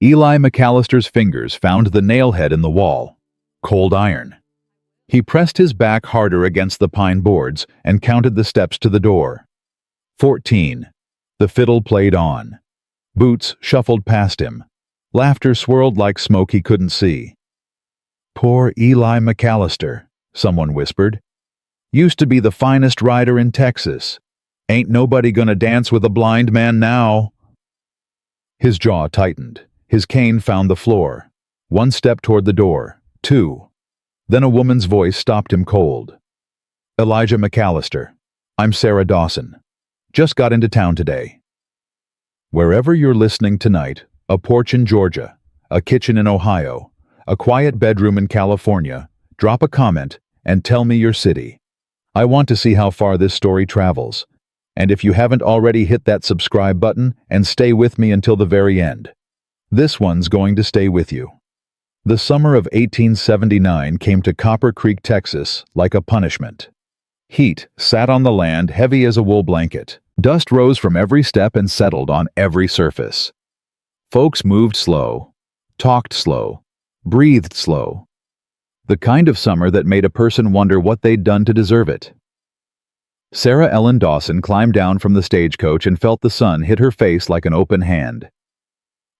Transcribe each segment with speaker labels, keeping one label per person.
Speaker 1: Eli McAllister's fingers found the nail head in the wall. Cold iron. He pressed his back harder against the pine boards and counted the steps to the door. 14. The fiddle played on. Boots shuffled past him. Laughter swirled like smoke he couldn't see. "Poor Eli McAllister," someone whispered. "Used to be the finest rider in Texas. Ain't nobody gonna dance with a blind man now." His jaw tightened. His cane found the floor. One step toward the door. Two. Then a woman's voice stopped him cold. "Elijah McAllister. I'm Sarah Dawson. Just got into town today." Wherever you're listening tonight, a porch in Georgia, a kitchen in Ohio, a quiet bedroom in California, drop a comment and tell me your city. I want to see how far this story travels. And if you haven't already, hit that subscribe button and stay with me until the very end. This one's going to stay with you. The summer of 1879 came to Copper Creek, Texas, like a punishment. Heat sat on the land heavy as a wool blanket. Dust rose from every step and settled on every surface. Folks moved slow, talked slow, breathed slow. The kind of summer that made a person wonder what they'd done to deserve it. Sarah Ellen Dawson climbed down from the stagecoach and felt the sun hit her face like an open hand.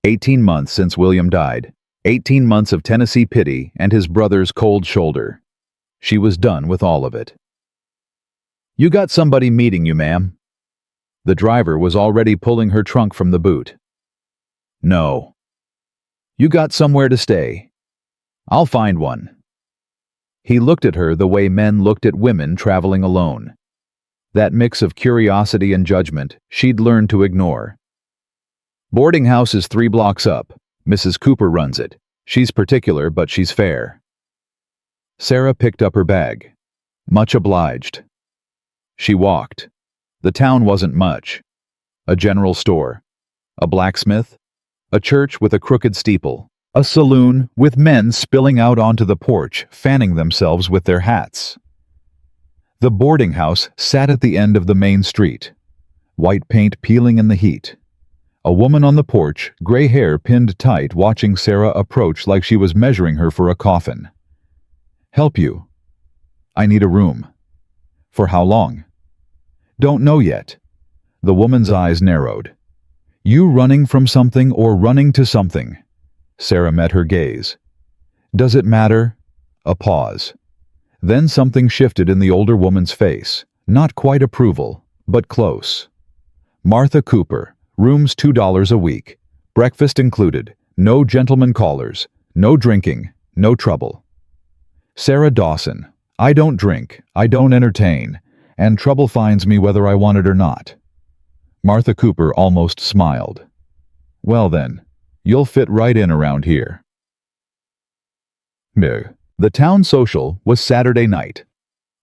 Speaker 1: 18 months since William died. 18 months of Tennessee pity and his brother's cold shoulder. She was done with all of it. "You got somebody meeting you, ma'am." The driver was already pulling her trunk from the boot. "No." "You got somewhere to stay." "I'll find one." He looked at her the way men looked at women traveling alone. That mix of curiosity and judgment she'd learned to ignore. "Boarding house is 3 blocks up. Mrs. Cooper runs it. She's particular, but she's fair." Sarah picked up her bag. "Much obliged." She walked. The town wasn't much. A general store. A blacksmith. A church with a crooked steeple. A saloon with men spilling out onto the porch, fanning themselves with their hats. The boarding house sat at the end of the main street. White paint peeling in the heat. A woman on the porch, gray hair pinned tight, watching Sarah approach like she was measuring her for a coffin. "Help you?" "I need a room." "For how long?" "Don't know yet." The woman's eyes narrowed. "You running from something or running to something?" Sarah met her gaze. "Does it matter?" A pause. Then something shifted in the older woman's face. Not quite approval, but close. "Martha Cooper. Rooms $2 a week. Breakfast included. No gentlemen callers. No drinking. No trouble." Sarah Dawson. "I don't drink. I don't entertain. And trouble finds me whether I want it or not." Martha Cooper almost smiled. "Well then, you'll fit right in around here." The town social was Saturday night.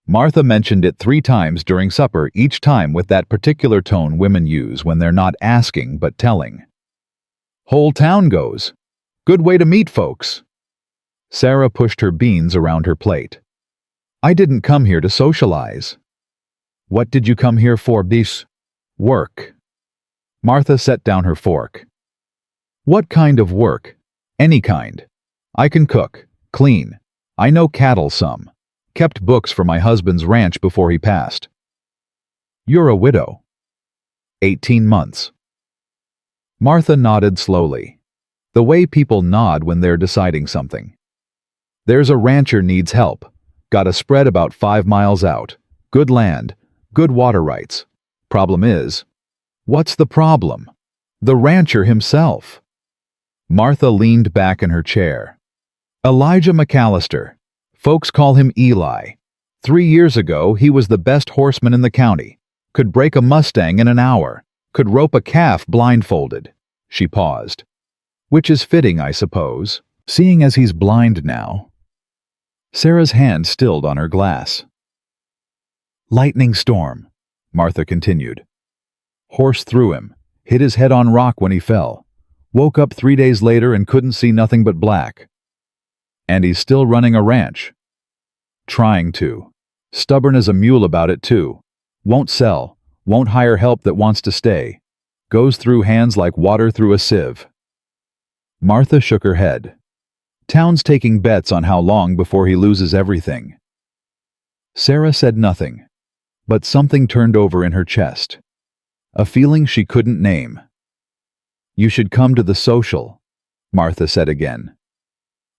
Speaker 1: Martha mentioned it 3 times during supper, each time with that particular tone women use when they're not asking but telling. "Whole town goes. Good way to meet folks." Sarah pushed her beans around her plate. "I didn't come here to socialize." "What did you come here for, bis?" "Work." Martha set down her fork. "What kind of work?" "Any kind. I can cook, clean. I know cattle some. Kept books for my husband's ranch before he passed." "You're a widow." 18 months. Martha nodded slowly. The way people nod when they're deciding something. "There's a rancher needs help. Got a spread about 5 miles out. Good land. Good water rights. Problem is..." "What's the problem?" "The rancher himself." Martha leaned back in her chair. "Elijah McAllister. Folks call him Eli. 3 years ago, he was the best horseman in the county. Could break a Mustang in an hour. Could rope a calf blindfolded." She paused. "Which is fitting, I suppose, seeing as he's blind now." Sarah's hand stilled on her glass. "Lightning storm," Martha continued. "Horse threw him. Hit his head on rock when he fell. Woke up 3 days later and couldn't see nothing but black. And he's still running a ranch. Trying to. Stubborn as a mule about it, too. Won't sell. Won't hire help that wants to stay. Goes through hands like water through a sieve." Martha shook her head. Town's taking bets on how long before he loses everything. Sarah said nothing, but something turned over in her chest. A feeling she couldn't name. You should come to the social, Martha said again.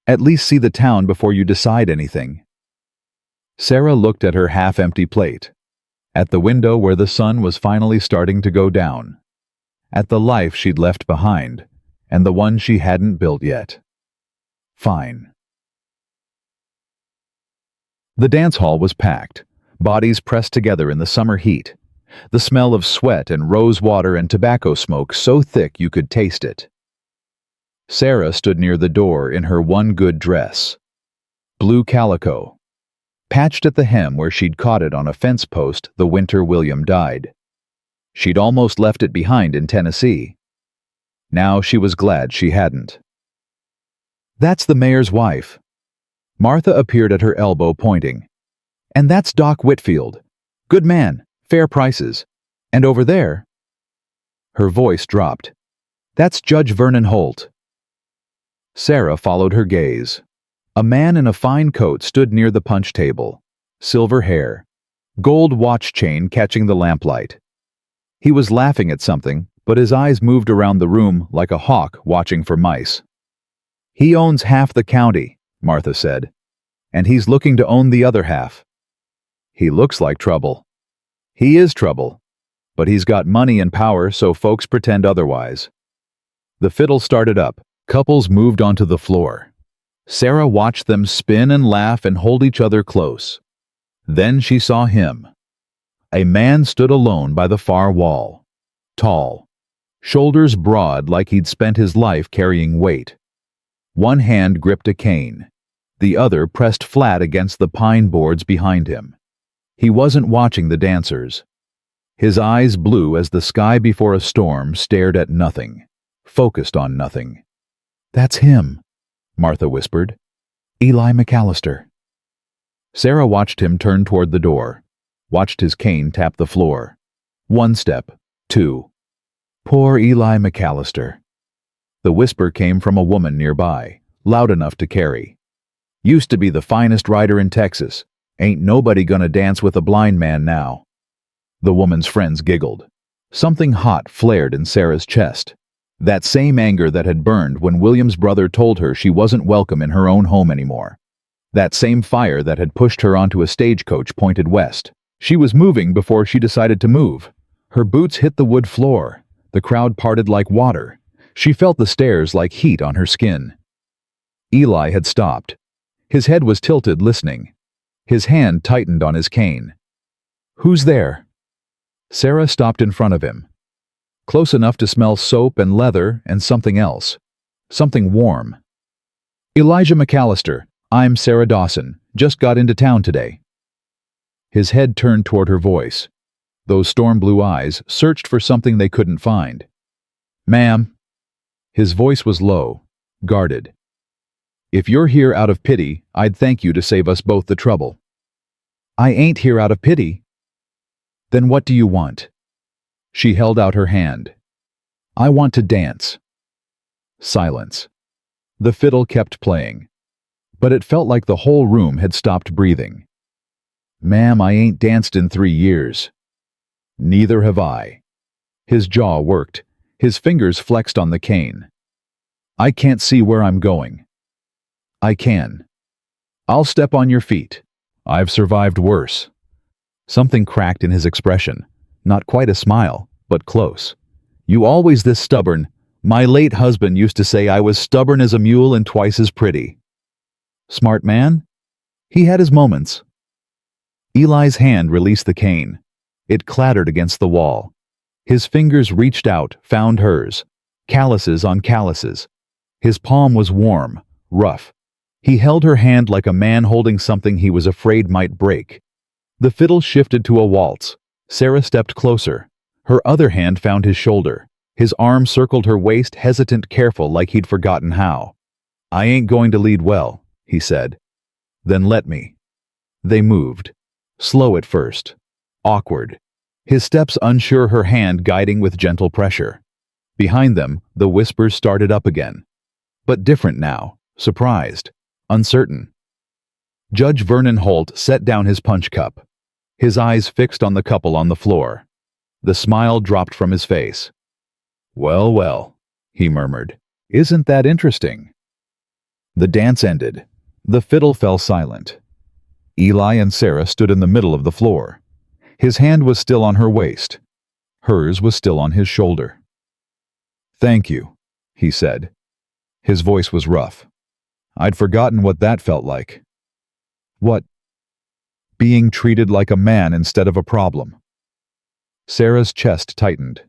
Speaker 1: At least see the town before you decide anything. Sarah looked at her half-empty plate, at the window where the sun was finally starting to go down, at the life she'd left behind, and the one she hadn't built yet. Fine. The dance hall was packed, bodies pressed together in the summer heat, the smell of sweat and rose water and tobacco smoke so thick you could taste it. Sarah stood near the door in her one good dress. Blue calico, patched at the hem where she'd caught it on a fence post the winter William died. She'd almost left it behind in Tennessee. Now she was glad she hadn't. That's the mayor's wife. Martha appeared at her elbow pointing. And that's Doc Whitfield. Good man, fair prices. And over there... Her voice dropped. That's Judge Vernon Holt. Sarah followed her gaze. A man in a fine coat stood near the punch table. Silver hair. Gold watch chain catching the lamplight. He was laughing at something, but his eyes moved around the room like a hawk watching for mice. He owns half the county, Martha said, and he's looking to own the other half. He looks like trouble. He is trouble, but he's got money and power, so folks pretend otherwise. The fiddle started up. Couples moved onto the floor. Sarah watched them spin and laugh and hold each other close. Then she saw him. A man stood alone by the far wall. Tall. Shoulders broad like he'd spent his life carrying weight. One hand gripped a cane. The other pressed flat against the pine boards behind him. He wasn't watching the dancers. His eyes blue as the sky before a storm stared at nothing, focused on nothing. That's him, Martha whispered. Eli McAllister. Sarah watched him turn toward the door, watched his cane tap the floor. 1 step, 2. Poor Eli McAllister. The whisper came from a woman nearby, loud enough to carry. Used to be the finest rider in Texas. Ain't nobody gonna dance with a blind man now. The woman's friends giggled. Something hot flared in Sarah's chest. That same anger that had burned when William's brother told her she wasn't welcome in her own home anymore. That same fire that had pushed her onto a stagecoach pointed west. She was moving before she decided to move. Her boots hit the wood floor. The crowd parted like water. She felt the stares like heat on her skin. Eli had stopped. His head was tilted, listening. His hand tightened on his cane. Who's there? Sarah stopped in front of him. Close enough to smell soap and leather and something else. Something warm. Elijah McAllister, I'm Sarah Dawson. Just got into town today. His head turned toward her voice. Those storm blue eyes searched for something they couldn't find. Ma'am. His voice was low, guarded. If you're here out of pity, I'd thank you to save us both the trouble. I ain't here out of pity. Then what do you want? She held out her hand. I want to dance. Silence. The fiddle kept playing, but it felt like the whole room had stopped breathing. Ma'am, I ain't danced in 3 years. Neither have I. His jaw worked. His fingers flexed on the cane. I can't see where I'm going. I can. I'll step on your feet. I've survived worse. Something cracked in his expression. Not quite a smile, but close. You always this stubborn. My late husband used to say I was stubborn as a mule and twice as pretty. Smart man? He had his moments. Eli's hand released the cane. It clattered against the wall. His fingers reached out, found hers. Calluses on calluses. His palm was warm, rough. He held her hand like a man holding something he was afraid might break. The fiddle shifted to a waltz. Sarah stepped closer. Her other hand found his shoulder. His arm circled her waist, hesitant, careful, like he'd forgotten how. I ain't going to lead well, he said. Then let me. They moved. Slow at first. Awkward. His steps unsure, her hand guiding with gentle pressure. Behind them, the whispers started up again. but different now, surprised, uncertain. Judge Vernon Holt set down his punch cup, his eyes fixed on the couple on the floor. The smile dropped from his face. "Well, well," he murmured. "Isn't that interesting?" The dance ended. The fiddle fell silent. Eli and Sarah stood in the middle of the floor. His hand was still on her waist. Hers was still on his shoulder. "Thank you," he said. His voice was rough. "I'd forgotten what that felt like." "What?" "Being treated like a man instead of a problem." Sarah's chest tightened.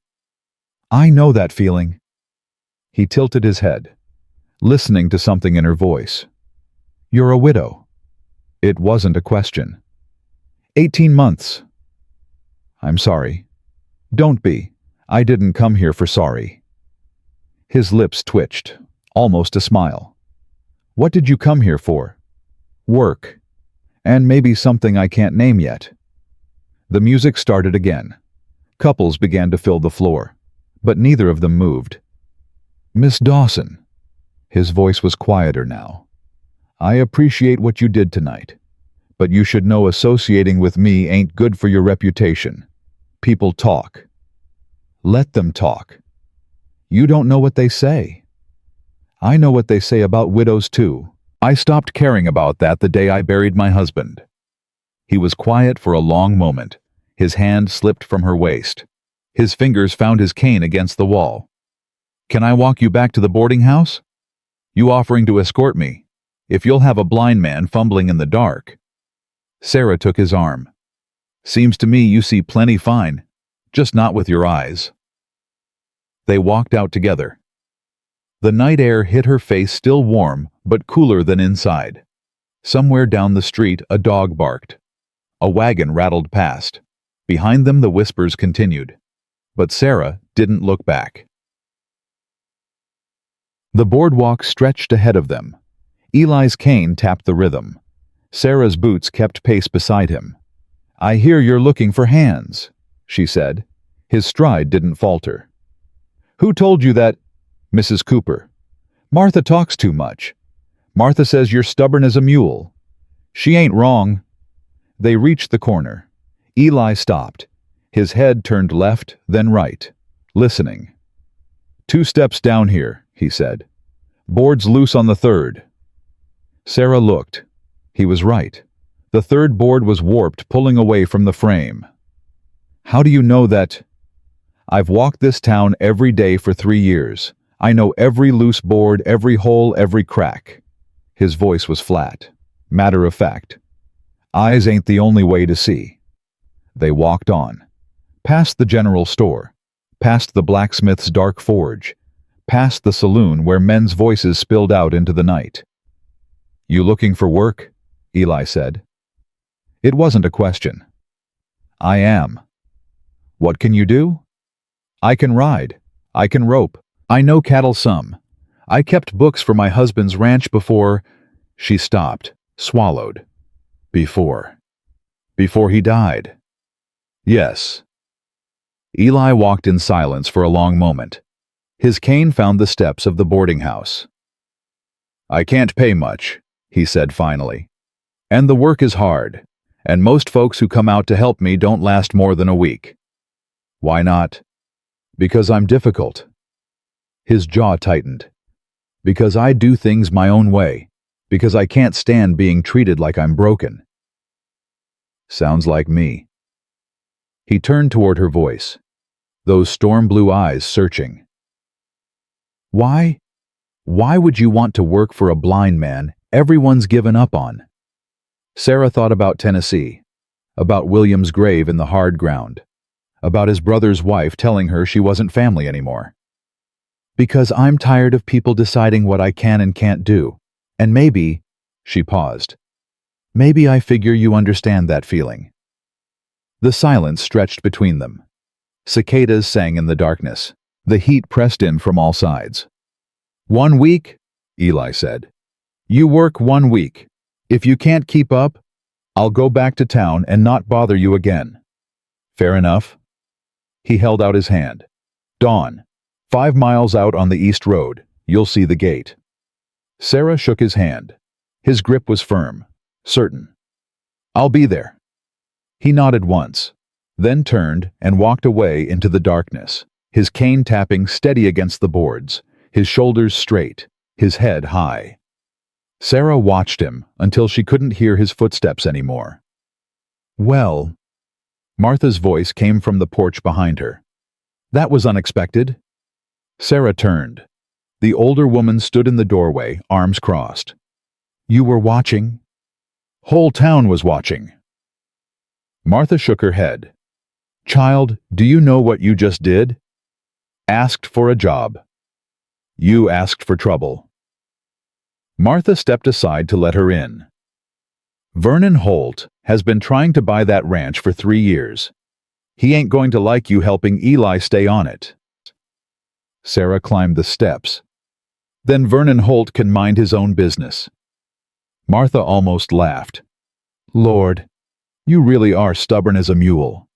Speaker 1: "I know that feeling." He tilted his head, listening to something in her voice. "You're a widow." It wasn't a question. 18 months. "I'm sorry." "Don't be. I didn't come here for sorry." His lips twitched, almost a smile. "What did you come here for?" "Work. And maybe something I can't name yet." The music started again. Couples began to fill the floor, but neither of them moved. "Miss Dawson." His voice was quieter now. "I appreciate what you did tonight, but you should know associating with me ain't good for your reputation. People talk. Let them talk. You don't know what they say. I know what they say about widows too. I stopped caring about that the day I buried my husband." He was quiet for a long moment. His hand slipped from her waist. His fingers found his cane against the wall. "Can I walk you back to the boarding house? You offering to escort me, if you'll have a blind man fumbling in the dark." Sarah took his arm. "Seems to me you see plenty fine, just not with your eyes." They walked out together. The night air hit her face, still warm, but cooler than inside. Somewhere down the street a dog barked. A wagon rattled past. Behind them the whispers continued. But Sarah didn't look back. The boardwalk stretched ahead of them. Eli's cane tapped the rhythm. Sarah's boots kept pace beside him. "I hear you're looking for hands," she said. His stride didn't falter. "Who told you that?" "Mrs. Cooper. Martha talks too much. Martha says you're stubborn as a mule. She ain't wrong." They reached the corner. Eli stopped. His head turned left, then right, listening. "2 steps down here," he said. "Board's loose on the 3rd. Sarah looked. He was right. The 3rd board was warped, pulling away from the frame. "How do you know that?" "I've walked this town every day for 3 years. I know every loose board, every hole, every crack." His voice was flat, matter of fact. "Eyes ain't the only way to see." They walked on, past the general store, past the blacksmith's dark forge, past the saloon where men's voices spilled out into the night. "You looking for work?" Eli said. It wasn't a question. "I am." "What can you do?" "I can ride. I can rope. I know cattle some. I kept books for my husband's ranch before—" She stopped, swallowed. "Before he died." "Yes." Eli walked in silence for a long moment. His cane found the steps of the boarding house. "I can't pay much," he said finally. "And the work is hard, and most folks who come out to help me don't last more than a week." "Why not?" "Because I'm difficult." His jaw tightened. "Because I do things my own way. Because I can't stand being treated like I'm broken." "Sounds like me." He turned toward her voice, those storm-blue eyes searching. Why would you want to work for a blind man everyone's given up on?" Sarah thought about Tennessee, about William's grave in the hard ground, about his brother's wife telling her she wasn't family anymore. "Because I'm tired of people deciding what I can and can't do. And maybe," she paused, "maybe I figure you understand that feeling." The silence stretched between them. Cicadas sang in the darkness. The heat pressed in from all sides. "1 week?" Eli said. "You work 1 week. If you can't keep up, I'll go back to town and not bother you again." "Fair enough." He held out his hand. "Dawn. 5 miles out on the east road. You'll see the gate." Sarah shook his hand. His grip was firm, certain. "I'll be there." He nodded once, then turned and walked away into the darkness, his cane tapping steady against the boards, his shoulders straight, his head high. Sarah watched him until she couldn't hear his footsteps anymore. "Well," Martha's voice came from the porch behind her. "That was unexpected." Sarah turned. The older woman stood in the doorway, arms crossed. "You were watching?" "Whole town was watching." Martha shook her head. "Child, do you know what you just did?" "Asked for a job." "You asked for trouble." Martha stepped aside to let her in. "Vernon Holt has been trying to buy that ranch for 3 years. He ain't going to like you helping Eli stay on it." Sarah climbed the steps. "Then Vernon Holt can mind his own business." Martha almost laughed. "Lord, you really are stubborn as a mule.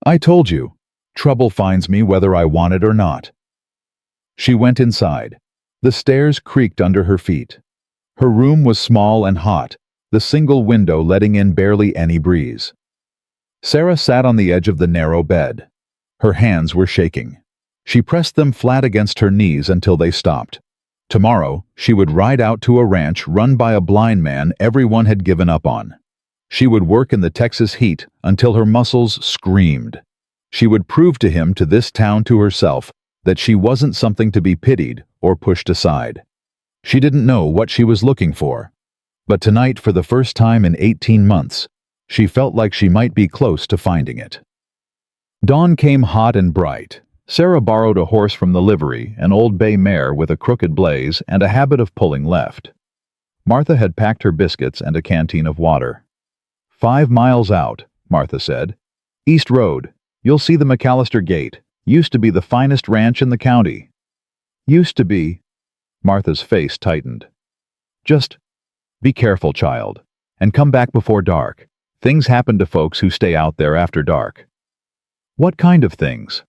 Speaker 1: I told you, trouble finds me whether I want it or not." She went inside. The stairs creaked under her feet. Her room was small and hot, the single window letting in barely any breeze. Sarah sat on the edge of the narrow bed. Her hands were shaking. She pressed them flat against her knees until they stopped. Tomorrow, she would ride out to a ranch run by a blind man everyone had given up on. She would work in the Texas heat until her muscles screamed. She would prove to him, to this town, to herself, that she wasn't something to be pitied or pushed aside. She didn't know what she was looking for, but tonight, for the first time in 18 months, she felt like she might be close to finding it. Dawn came hot and bright. Sarah borrowed a horse from the livery, an old bay mare with a crooked blaze and a habit of pulling left. Martha had packed her biscuits and a canteen of water. 5 miles out, Martha said. East Road. You'll see the McAllister Gate. Used to be the finest ranch in the county. Used to be. Martha's face tightened. Just be careful, child, and come back before dark. Things happen to folks who stay out there after dark. What kind of things?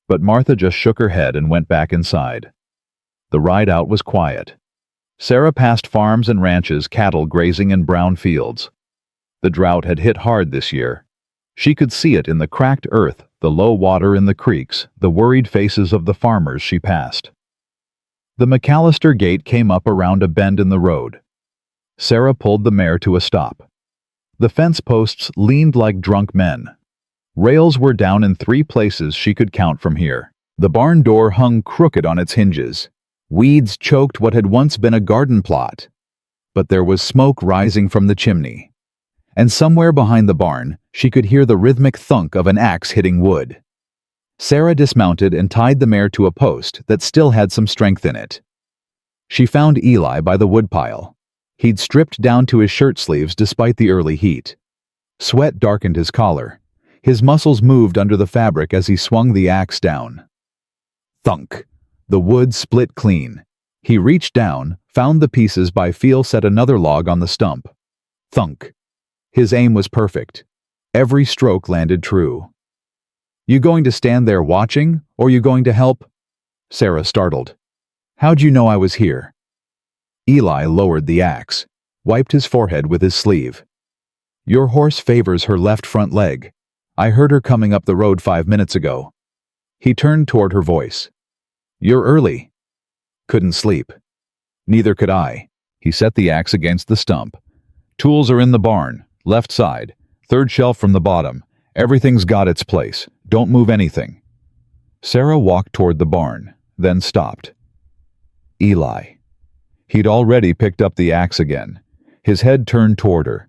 Speaker 1: But Martha just shook her head and went back inside. The ride out was quiet. Sarah passed farms and ranches, cattle grazing in brown fields. The drought had hit hard this year. She could see it in the cracked earth, the low water in the creeks, the worried faces of the farmers she passed. The McAllister Gate came up around a bend in the road. Sarah pulled the mare to a stop. The fence posts leaned like drunk men. Rails were down in 3 places she could count from here. The barn door hung crooked on its hinges. Weeds choked what had once been a garden plot. But there was smoke rising from the chimney. And somewhere behind the barn, she could hear the rhythmic thunk of an axe hitting wood. Sarah dismounted and tied the mare to a post that still had some strength in it. She found Eli by the woodpile. He'd stripped down to his shirt sleeves despite the early heat. Sweat darkened his collar. His muscles moved under the fabric as he swung the axe down. Thunk! The wood split clean. He reached down, found the pieces by feel, set another log on the stump. Thunk! His aim was perfect. Every stroke landed true. You going to stand there watching, or you going to help? Sarah startled. How'd you know I was here? Eli lowered the axe, wiped his forehead with his sleeve. Your horse favors her left front leg. I heard her coming up the road 5 minutes ago. He turned toward her voice. You're early. Couldn't sleep. Neither could I. He set the axe against the stump. Tools are in the barn, left side, 3rd shelf from the bottom. Everything's got its place. Don't move anything. Sarah walked toward the barn, then stopped. Eli. He'd already picked up the axe again. His head turned toward her.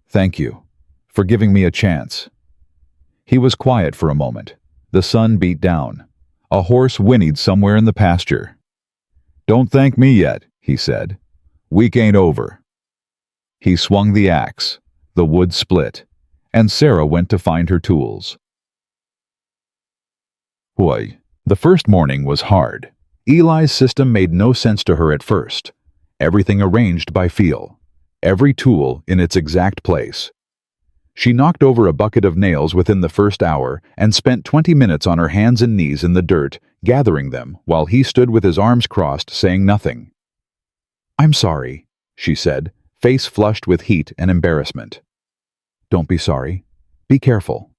Speaker 1: Thank you for giving me a chance. He was quiet for a moment. The sun beat down. A horse whinnied somewhere in the pasture. Don't thank me yet, he said. Week ain't over. He swung the axe. The wood split, and Sarah went to find her tools. Boy, the first morning was hard. Eli's system made no sense to her at first. Everything arranged by feel. Every tool in its exact place. She knocked over a bucket of nails within the first hour and spent 20 minutes on her hands and knees in the dirt, gathering them while he stood with his arms crossed, saying nothing. I'm sorry, she said, face flushed with heat and embarrassment. Don't be sorry. Be careful.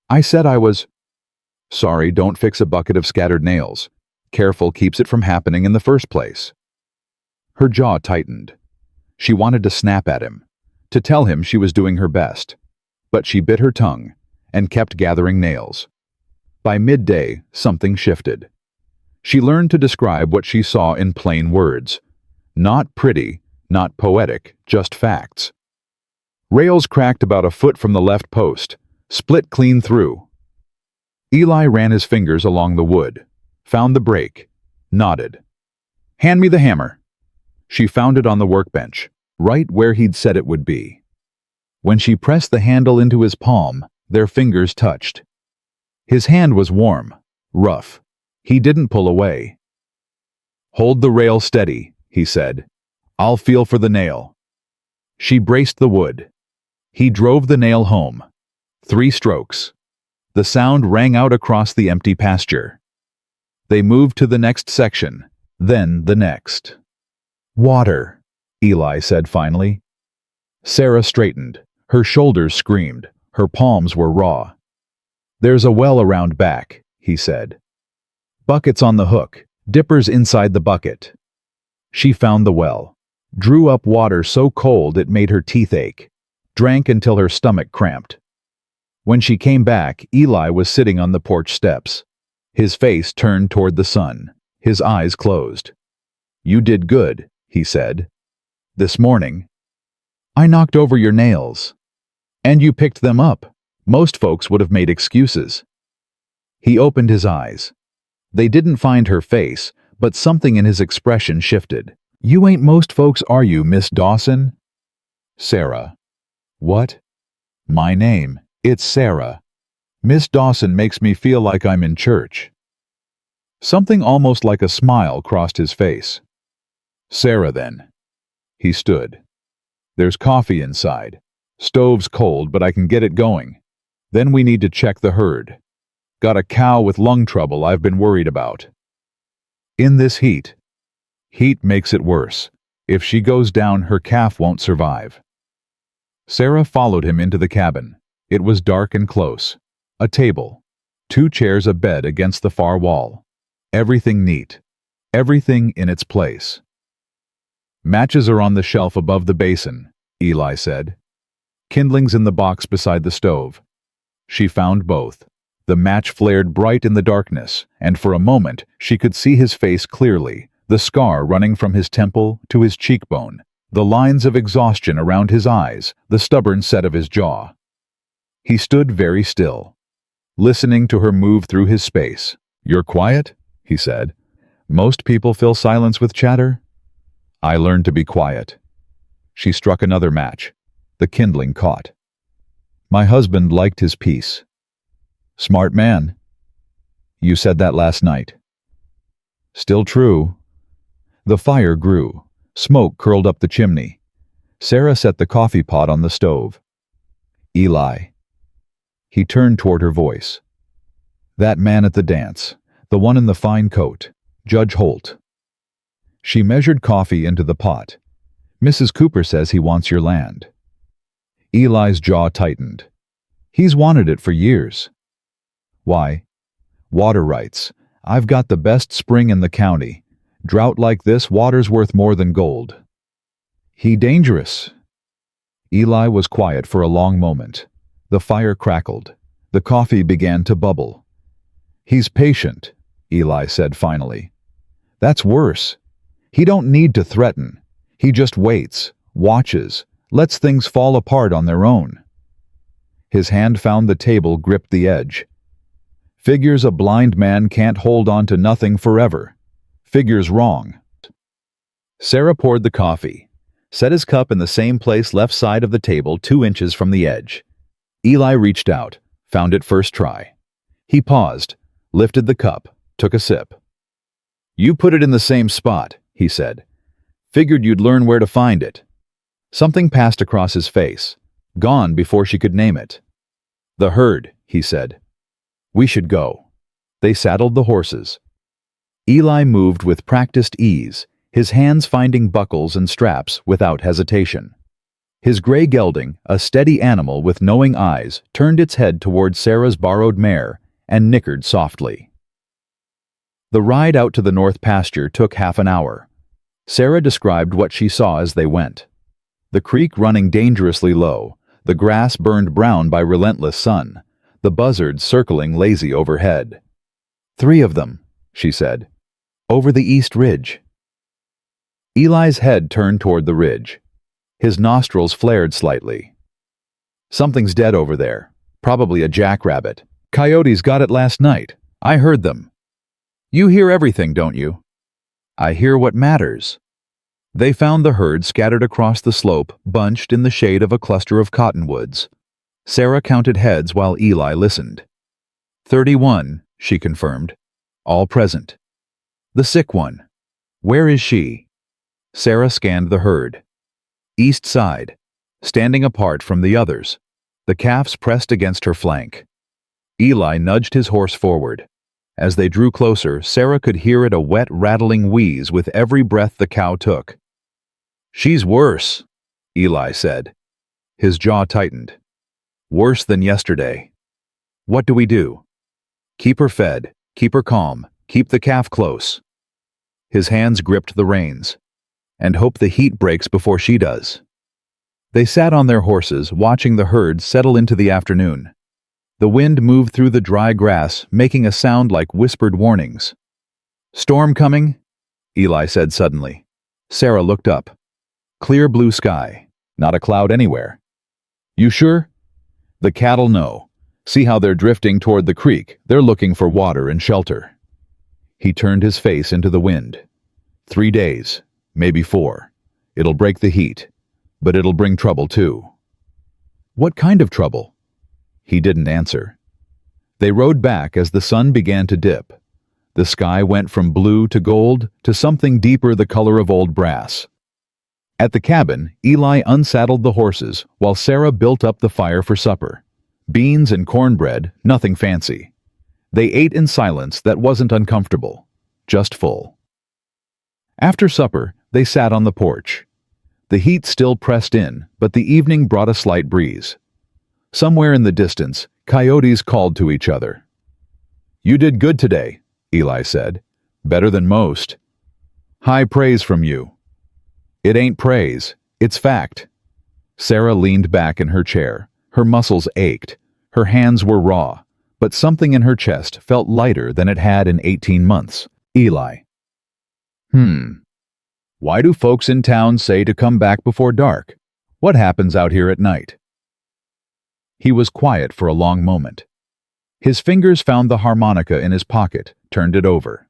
Speaker 1: I said I was. Sorry, don't fix a bucket of scattered nails. Careful keeps it from happening in the first place. Her jaw tightened. She wanted to snap at him, to tell him she was doing her best. But she bit her tongue and kept gathering nails. By midday, something shifted. She learned to describe what she saw in plain words. Not pretty, not poetic, just facts. Rails cracked about a foot from the left post, split clean through. Eli ran his fingers along the wood, found the break, nodded. Hand me the hammer. She found it on the workbench, right where he'd said it would be. When she pressed the handle into his palm, their fingers touched. His hand was warm, rough. He didn't pull away. Hold the rail steady, he said. I'll feel for the nail. She braced the wood. He drove the nail home. 3 strokes. The sound rang out across the empty pasture. They moved to the next section, then the next. Water, Eli said finally. Sarah straightened. Her shoulders screamed. Her palms were raw. There's a well around back, he said. Buckets on the hook, dippers inside the bucket. She found the well, drew up water so cold it made her teeth ache, drank until her stomach cramped. When she came back, Eli was sitting on the porch steps, his face turned toward the sun, his eyes closed. You did good, he said. This morning. I knocked over your nails. And you picked them up. Most folks would have made excuses. He opened his eyes. They didn't find her face, but something in his expression shifted. You ain't most folks, are you, Miss Dawson? Sarah. What? My name. It's Sarah. Miss Dawson makes me feel like I'm in church. Something almost like a smile crossed his face. Sarah, then. He stood. There's coffee inside. Stove's cold, but I can get it going. Then we need to check the herd. Got a cow with lung trouble I've been worried about. In this heat. Heat makes it worse. If she goes down, her calf won't survive. Sarah followed him into the cabin. It was dark and close. A table. 2 chairs, a bed against the far wall. Everything neat. Everything in its place. Matches are on the shelf above the basin, Eli said. Kindlings in the box beside the stove. She found both. The match flared bright in the darkness, and for a moment she could see his face clearly, the scar running from his temple to his cheekbone, the lines of exhaustion around his eyes, the stubborn set of his jaw. He stood very still, listening to her move through his space. You're quiet? He said. Most people fill silence with chatter. I learned to be quiet. She struck another match. The kindling caught. My husband liked his peace. Smart man. You said that last night. Still true. The fire grew. Smoke curled up the chimney. Sarah set the coffee pot on the stove. Eli. He turned toward her voice. That man at the dance, the one in the fine coat, Judge Holt. She measured coffee into the pot. Mrs. Cooper says he wants your land. Eli's jaw tightened. He's wanted it for years. Why? Water rights. I've got the best spring in the county. Drought like this, water's worth more than gold. He dangerous. Eli was quiet for a long moment. The fire crackled. The coffee began to bubble. He's patient, Eli said finally. That's worse. He don't need to threaten. He just waits, watches, lets things fall apart on their own. His hand found the table, gripped the edge. Figures a blind man can't hold on to nothing forever. Figures wrong. Sarah poured the coffee, set his cup in the same place left side of the table 2 inches from the edge. Eli reached out, found it first try. He paused, lifted the cup, took a sip. You put it in the same spot, he said. Figured you'd learn where to find it. Something passed across his face, gone before she could name it. The herd, he said. We should go. They saddled the horses. Eli moved with practiced ease, his hands finding buckles and straps without hesitation. His gray gelding, a steady animal with knowing eyes, turned its head toward Sarah's borrowed mare and nickered softly. The ride out to the north pasture took half an hour. Sarah described what she saw as they went. The creek running dangerously low, the grass burned brown by relentless sun, the buzzards circling lazy overhead. 3 of them, she said. Over the east ridge. Eli's head turned toward the ridge. His nostrils flared slightly. Something's dead over there. Probably a jackrabbit. Coyotes got it last night. I heard them. You hear everything, don't you? I hear what matters. They found the herd scattered across the slope, bunched in the shade of a cluster of cottonwoods. Sarah counted heads while Eli listened. 31, she confirmed. All present. The sick one. Where is she? Sarah scanned the herd. East side, standing apart from the others. The calves pressed against her flank. Eli nudged his horse forward. As they drew closer, Sarah could hear it a wet, rattling wheeze with every breath the cow took. She's worse, Eli said. His jaw tightened. Worse than yesterday. What do we do? Keep her fed, keep her calm, keep the calf close. His hands gripped the reins. And hope the heat breaks before she does. They sat on their horses, watching the herd settle into the afternoon. The wind moved through the dry grass, making a sound like whispered warnings. Storm coming? Eli said suddenly. Sarah looked up. Clear blue sky. Not a cloud anywhere. You sure? The cattle know. See how they're drifting toward the creek. They're looking for water and shelter. He turned his face into the wind. 3 days, maybe 4. It'll break the heat, but it'll bring trouble too. What kind of trouble? He didn't answer. They rode back as the sun began to dip. The sky went from blue to gold to something deeper, the color of old brass. At the cabin, Eli unsaddled the horses while Sarah built up the fire for supper. Beans and cornbread, nothing fancy. They ate in silence that wasn't uncomfortable, just full. After supper, they sat on the porch. The heat still pressed in, but the evening brought a slight breeze. Somewhere in the distance, coyotes called to each other. You did good today, Eli said. Better than most. High praise from you. It ain't praise, it's fact. Sarah leaned back in her chair. Her muscles ached. Her hands were raw, but something in her chest felt lighter than it had in 18 months. Eli. Why do folks in town say to come back before dark? What happens out here at night? He was quiet for a long moment. His fingers found the harmonica in his pocket, turned it over.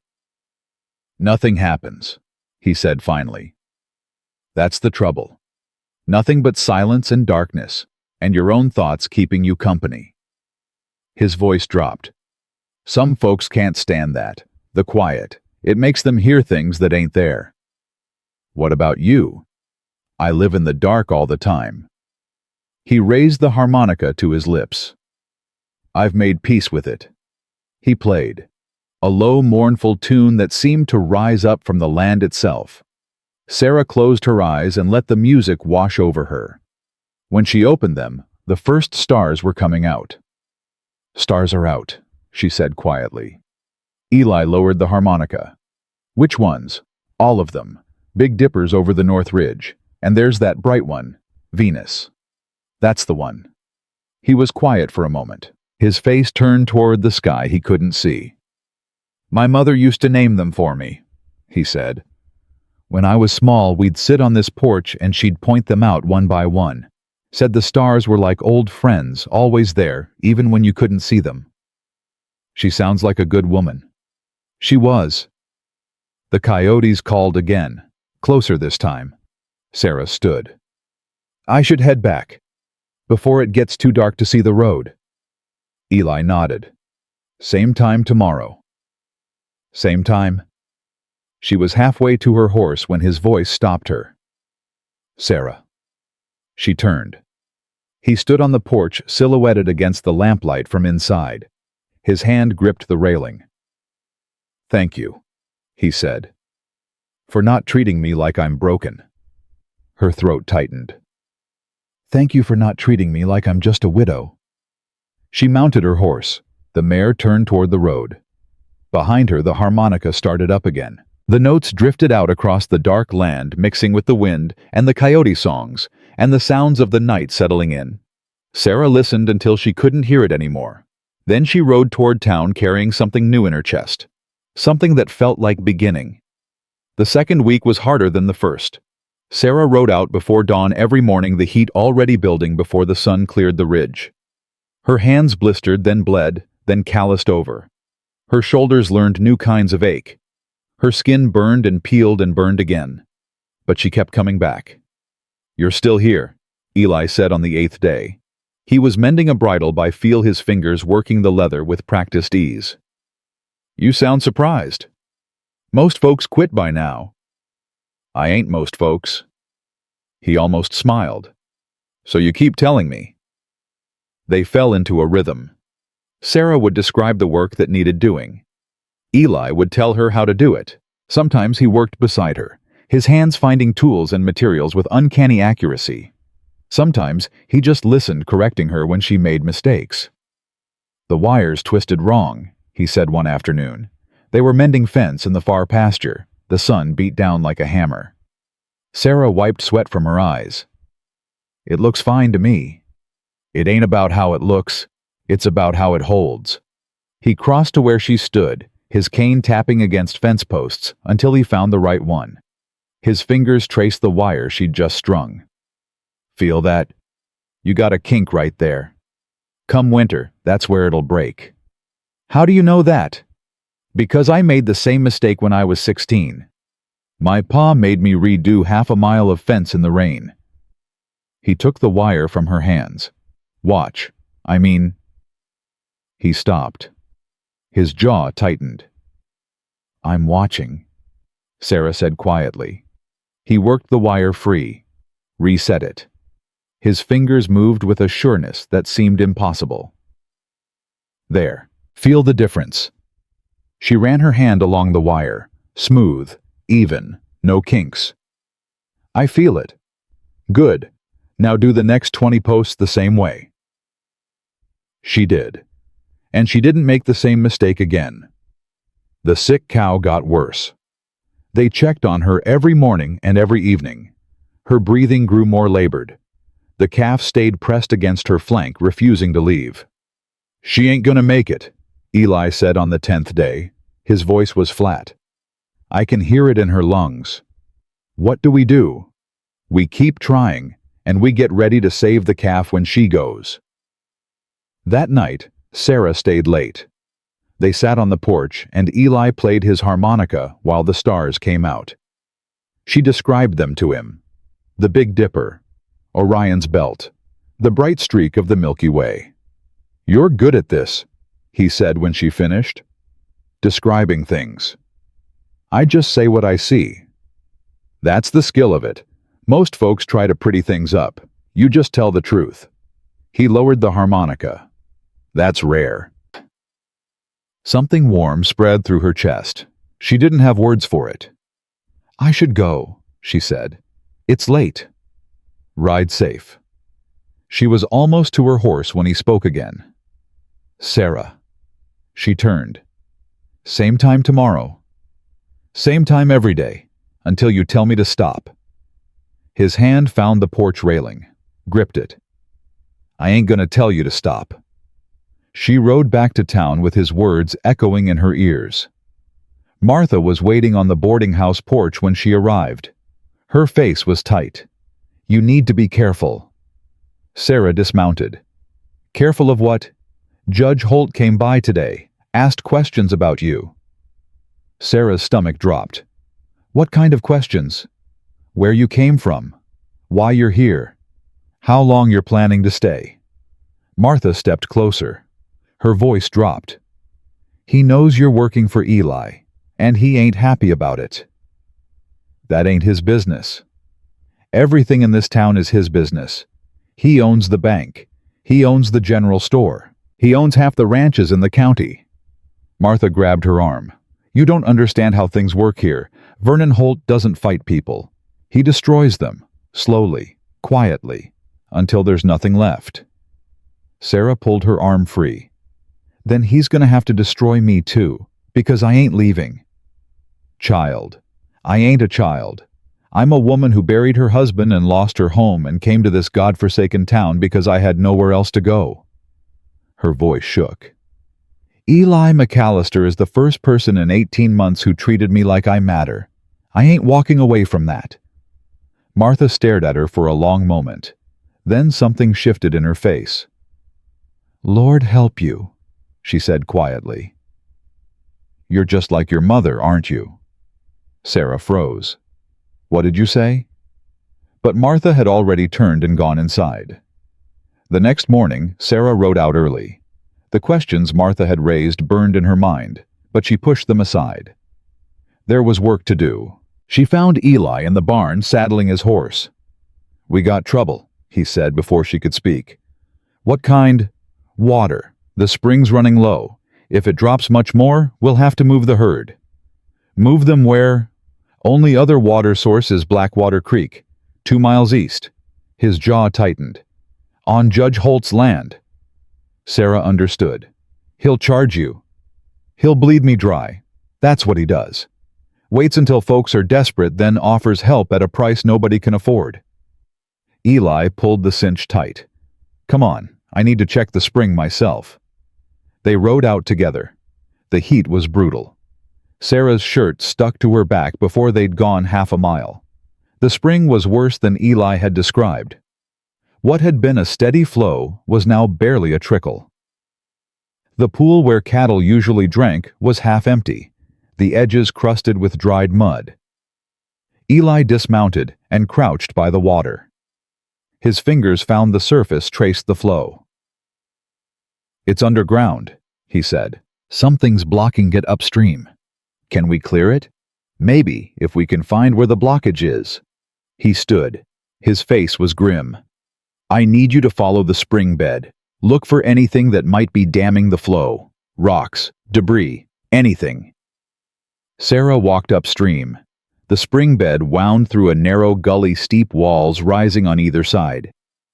Speaker 1: Nothing happens, he said finally. That's the trouble. Nothing but silence and darkness, and your own thoughts keeping you company. His voice dropped. Some folks can't stand that, the quiet. It makes them hear things that ain't there. What about you? I live in the dark all the time. He raised the harmonica to his lips. I've made peace with it. He played, a low, mournful tune that seemed to rise up from the land itself. Sarah closed her eyes and let the music wash over her. When she opened them, the first stars were coming out. Stars are out, she said quietly. Eli lowered the harmonica. Which ones? All of them. Big Dipper's over the North Ridge. And there's that bright one, Venus. That's the one. He was quiet for a moment. His face turned toward the sky he couldn't see. My mother used to name them for me, he said. When I was small, we'd sit on this porch and she'd point them out one by one. Said the stars were like old friends, always there, even when you couldn't see them. She sounds like a good woman. She was. The coyotes called again, closer this time. Sarah stood. I should head back, before it gets too dark to see the road. Eli nodded. Same time tomorrow. Same time? She was halfway to her horse when his voice stopped her. Sarah. She turned. He stood on the porch, silhouetted against the lamplight from inside. His hand gripped the railing. Thank you, he said. For not treating me like I'm broken. Her throat tightened. Thank you for not treating me like I'm just a widow. She mounted her horse. The mare turned toward the road. Behind her, the harmonica started up again. The notes drifted out across the dark land, mixing with the wind and the coyote songs and the sounds of the night settling in. Sarah listened until she couldn't hear it anymore. Then she rode toward town carrying something new in her chest. Something that felt like beginning. The second week was harder than the first. Sarah rode out before dawn every morning, the heat already building before the sun cleared the ridge. Her hands blistered, then bled, then calloused over. Her shoulders learned new kinds of ache. Her skin burned and peeled and burned again. But she kept coming back. You're still here, Eli said on the 8th day. He was mending a bridle by feel his fingers working the leather with practiced ease. You sound surprised. Most folks quit by now. I ain't most folks. He almost smiled. So you keep telling me. They fell into a rhythm. Sarah would describe the work that needed doing. Eli would tell her how to do it. Sometimes he worked beside her, his hands finding tools and materials with uncanny accuracy. Sometimes he just listened, correcting her when she made mistakes. The wires twisted wrong, he said one afternoon. They were mending fence in the far pasture. The sun beat down like a hammer. Sarah wiped sweat from her eyes. It looks fine to me. It ain't about how it looks, it's about how it holds. He crossed to where she stood, his cane tapping against fence posts until he found the right one. His fingers traced the wire she'd just strung. Feel that? You got a kink right there. Come winter, that's where it'll break. How do you know that? Because I made the same mistake when I was 16. My pa made me redo half a mile of fence in the rain. He took the wire from her hands. Watch. He stopped. His jaw tightened. I'm watching, Sarah said quietly. He worked the wire free, reset it. His fingers moved with a sureness that seemed impossible. There. Feel the difference. She ran her hand along the wire, smooth, even, no kinks. I feel it. Good. Now do the next 20 posts the same way. She did. And she didn't make the same mistake again. The sick cow got worse. They checked on her every morning and every evening. Her breathing grew more labored. The calf stayed pressed against her flank, refusing to leave. She ain't gonna make it, Eli said on the 10th day. His voice was flat. I can hear it in her lungs. What do? We keep trying, and we get ready to save the calf when she goes. That night, Sarah stayed late. They sat on the porch, and Eli played his harmonica while the stars came out. She described them to him. The Big Dipper, Orion's belt, the bright streak of the Milky Way. You're good at this, he said when she finished. Describing things. I just say what I see. That's the skill of it. Most folks try to pretty things up. You just tell the truth. He lowered the harmonica. That's rare. Something warm spread through her chest. She didn't have words for it. I should go, she said. It's late. Ride safe. She was almost to her horse when he spoke again. Sarah. She turned. Same time tomorrow. Same time every day, until you tell me to stop. His hand found the porch railing, gripped it. I ain't gonna tell you to stop. She rode back to town with his words echoing in her ears. Martha was waiting on the boarding house porch when she arrived. Her face was tight. You need to be careful. Sarah dismounted. Careful of what? Judge Holt came by today, asked questions about you. Sarah's stomach dropped. What kind of questions? Where you came from? Why you're here? How long you're planning to stay? Martha stepped closer. Her voice dropped. He knows you're working for Eli, and he ain't happy about it. That ain't his business. Everything in this town is his business. He owns the bank. He owns the general store. He owns half the ranches in the county. Martha grabbed her arm. You don't understand how things work here. Vernon Holt doesn't fight people. He destroys them, slowly, quietly, until there's nothing left. Sarah pulled her arm free. Then he's gonna have to destroy me too, because I ain't leaving. Child. I ain't a child. I'm a woman who buried her husband and lost her home and came to this godforsaken town because I had nowhere else to go. Her voice shook. Eli McAllister is the first person in 18 months who treated me like I matter. I ain't walking away from that. Martha stared at her for a long moment. Then something shifted in her face. Lord help you, she said quietly. You're just like your mother, aren't you? Sarah froze. What did you say? But Martha had already turned and gone inside. The next morning, Sarah rode out early. The questions Martha had raised burned in her mind, but she pushed them aside. There was work to do. She found Eli in the barn saddling his horse. We got trouble, he said before she could speak. What kind? Water. The spring's running low. If it drops much more, we'll have to move the herd. Move them where? Only other water source is Blackwater Creek, 2 miles east. His jaw tightened. On Judge Holt's land. Sarah understood. He'll charge you. He'll bleed me dry. That's what he does. Waits until folks are desperate, then offers help at a price nobody can afford. Eli pulled the cinch tight. Come on, I need to check the spring myself. They rode out together. The heat was brutal. Sarah's shirt stuck to her back before they'd gone half a mile. The spring was worse than Eli had described. What had been a steady flow was now barely a trickle. The pool where cattle usually drank was half empty, the edges crusted with dried mud. Eli dismounted and crouched by the water. His fingers found the surface, traced the flow. It's underground, he said. Something's blocking it upstream. Can we clear it? Maybe, if we can find where the blockage is. He stood. His face was grim. I need you to follow the spring bed. Look for anything that might be damming the flow. Rocks, debris, anything. Sarah walked upstream. The spring bed wound through a narrow gully, steep walls rising on either side.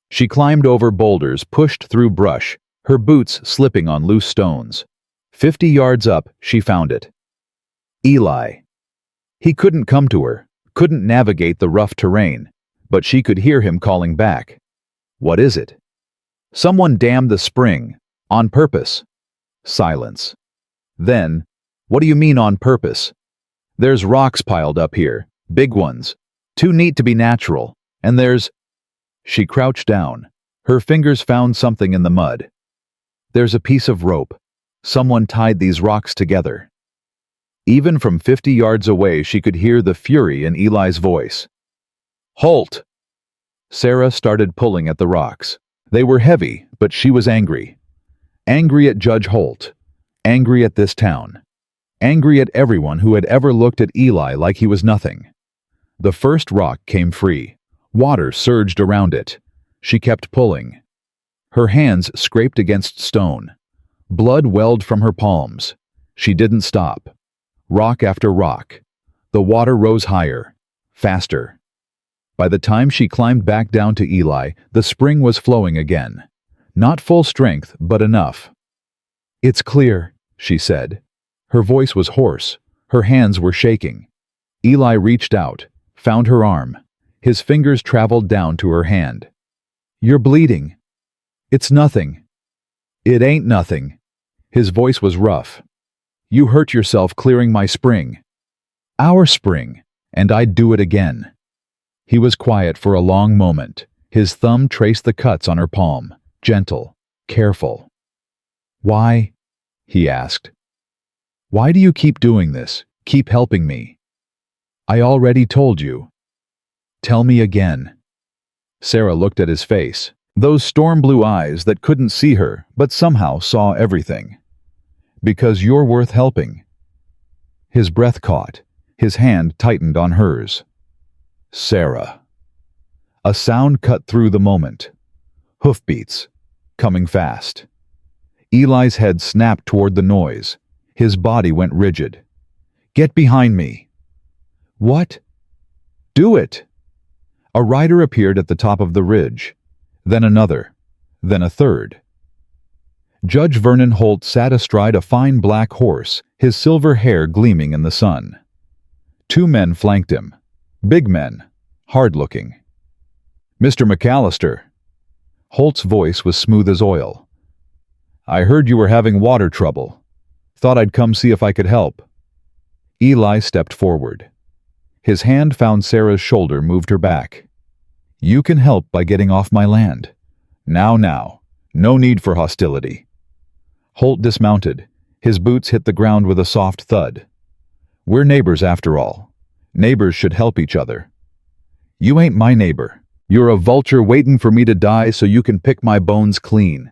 Speaker 1: She climbed over boulders, pushed through brush, her boots slipping on loose stones. 50 yards up, she found it. Eli. He couldn't come to her, couldn't navigate the rough terrain, but she could hear him calling back. What is it? Someone dammed the spring. On purpose. Silence. Then, what do you mean on purpose? There's rocks piled up here, big ones, too neat to be natural, and there's... She crouched down. Her fingers found something in the mud. There's a piece of rope. Someone tied these rocks together. Even from 50 yards away, she could hear the fury in Eli's voice. Holt! Sarah started pulling at the rocks. They were heavy, but she was angry. Angry at Judge Holt. Angry at this town. Angry at everyone who had ever looked at Eli like he was nothing. The first rock came free. Water surged around it. She kept pulling. Her hands scraped against stone. Blood welled from her palms. She didn't stop. Rock after rock. The water rose higher. Faster. By the time she climbed back down to Eli, the spring was flowing again. Not full strength, but enough. It's clear, she said. Her voice was hoarse. Her hands were shaking. Eli reached out, found her arm. His fingers traveled down to her hand. You're bleeding. It's nothing. It ain't nothing. His voice was rough. You hurt yourself clearing my spring. Our spring, and I'd do it again. He was quiet for a long moment. His thumb traced the cuts on her palm, gentle, careful. Why? He asked. Why do you keep doing this, keep helping me? I already told you. Tell me again. Sarah looked at his face, those storm-blue eyes that couldn't see her but somehow saw everything. Because you're worth helping. His breath caught. His hand tightened on hers. Sarah. A sound cut through the moment. Hoofbeats. Coming fast. Eli's head snapped toward the noise. His body went rigid. Get behind me. What? Do it! A rider appeared at the top of the ridge, then another, then a third. Judge Vernon Holt sat astride a fine black horse, his silver hair gleaming in the sun. 2 men flanked him. Big men, hard-looking. Mr. McAllister. Holt's voice was smooth as oil. I heard you were having water trouble. Thought I'd come see if I could help. Eli stepped forward. His hand found Sarah's shoulder, moved her back. You can help by getting off my land. Now. No need for hostility. Holt dismounted. His boots hit the ground with a soft thud. We're neighbors after all. Neighbors should help each other. You ain't my neighbor. You're a vulture waiting for me to die so you can pick my bones clean.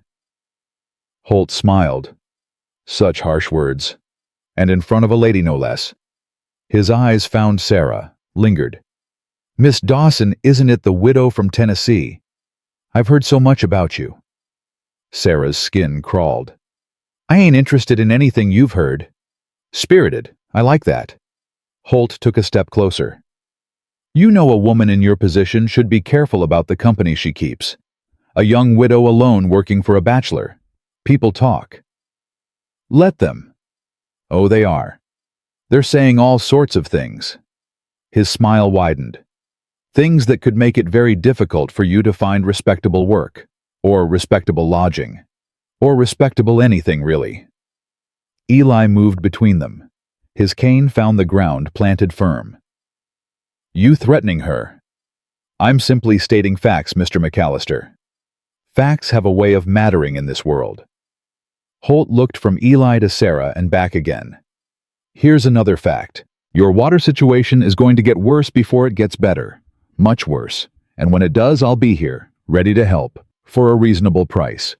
Speaker 1: Holt smiled. Such harsh words. And in front of a lady, no less. His eyes found Sarah, lingered. Miss Dawson, isn't it the widow from Tennessee? I've heard so much about you. Sarah's skin crawled. I ain't interested in anything you've heard. Spirited, I like that. Holt took a step closer. You know a woman in your position should be careful about the company she keeps. A young widow alone working for a bachelor. People talk. Let them. Oh, they are. They're saying all sorts of things. His smile widened. Things that could make it very difficult for you to find respectable work, or respectable lodging, or respectable anything, really. Eli moved between them. His cane found the ground planted firm. You threatening her? I'm simply stating facts, Mr. McAllister. Facts have a way of mattering in this world. Holt looked from Eli to Sarah and back again. Here's another fact. Your water situation is going to get worse before it gets better. Much worse. And when it does, I'll be here, ready to help, for a reasonable price.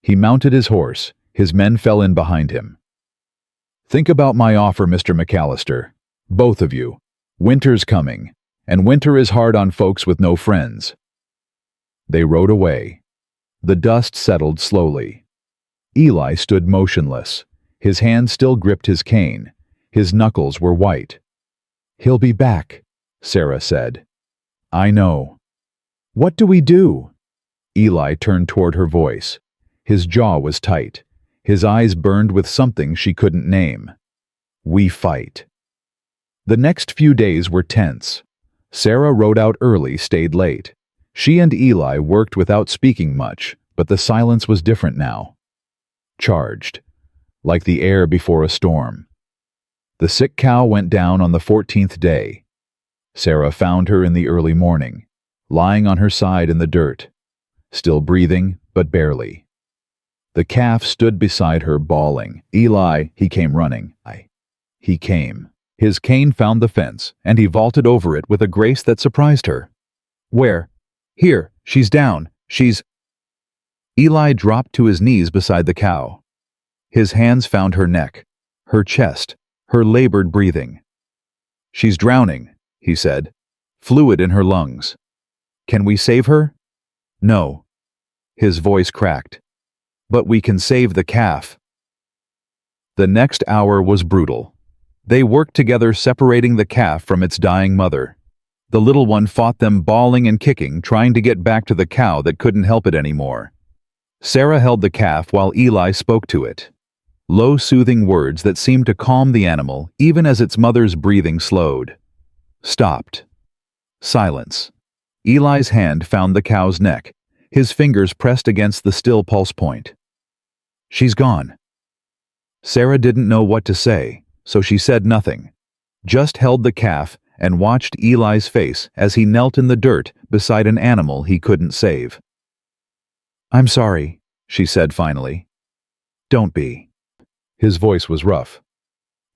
Speaker 1: He mounted his horse. His men fell in behind him. Think about my offer, Mr. McAllister. Both of you. Winter's coming, and winter is hard on folks with no friends. They rode away. The dust settled slowly. Eli stood motionless. His hand still gripped his cane. His knuckles were white. He'll be back, Sarah said. I know. What do we do? Eli turned toward her voice. His jaw was tight. His eyes burned with something she couldn't name. We fight. The next few days were tense. Sarah rode out early, stayed late. She and Eli worked without speaking much, but the silence was different now. Charged, like the air before a storm. The sick cow went down on the 14th day. Sarah found her in the early morning, lying on her side in the dirt, still breathing, but barely. The calf stood beside her, bawling. Eli, he came running. He came. His cane found the fence, and he vaulted over it with a grace that surprised her. Where? Here, she's down, she's... Eli dropped to his knees beside the cow. His hands found her neck, her chest, her labored breathing. She's drowning, he said, fluid in her lungs. Can we save her? No. His voice cracked. But we can save the calf. The next hour was brutal. They worked together, separating the calf from its dying mother. The little one fought them, bawling and kicking, trying to get back to the cow that couldn't help it anymore. Sarah held the calf while Eli spoke to it. Low, soothing words that seemed to calm the animal, even as its mother's breathing slowed. Stopped. Silence. Eli's hand found the cow's neck. His fingers pressed against the still pulse point. She's gone. Sarah didn't know what to say, so she said nothing, just held the calf and watched Eli's face as he knelt in the dirt beside an animal he couldn't save. I'm sorry, she said finally. Don't be. His voice was rough.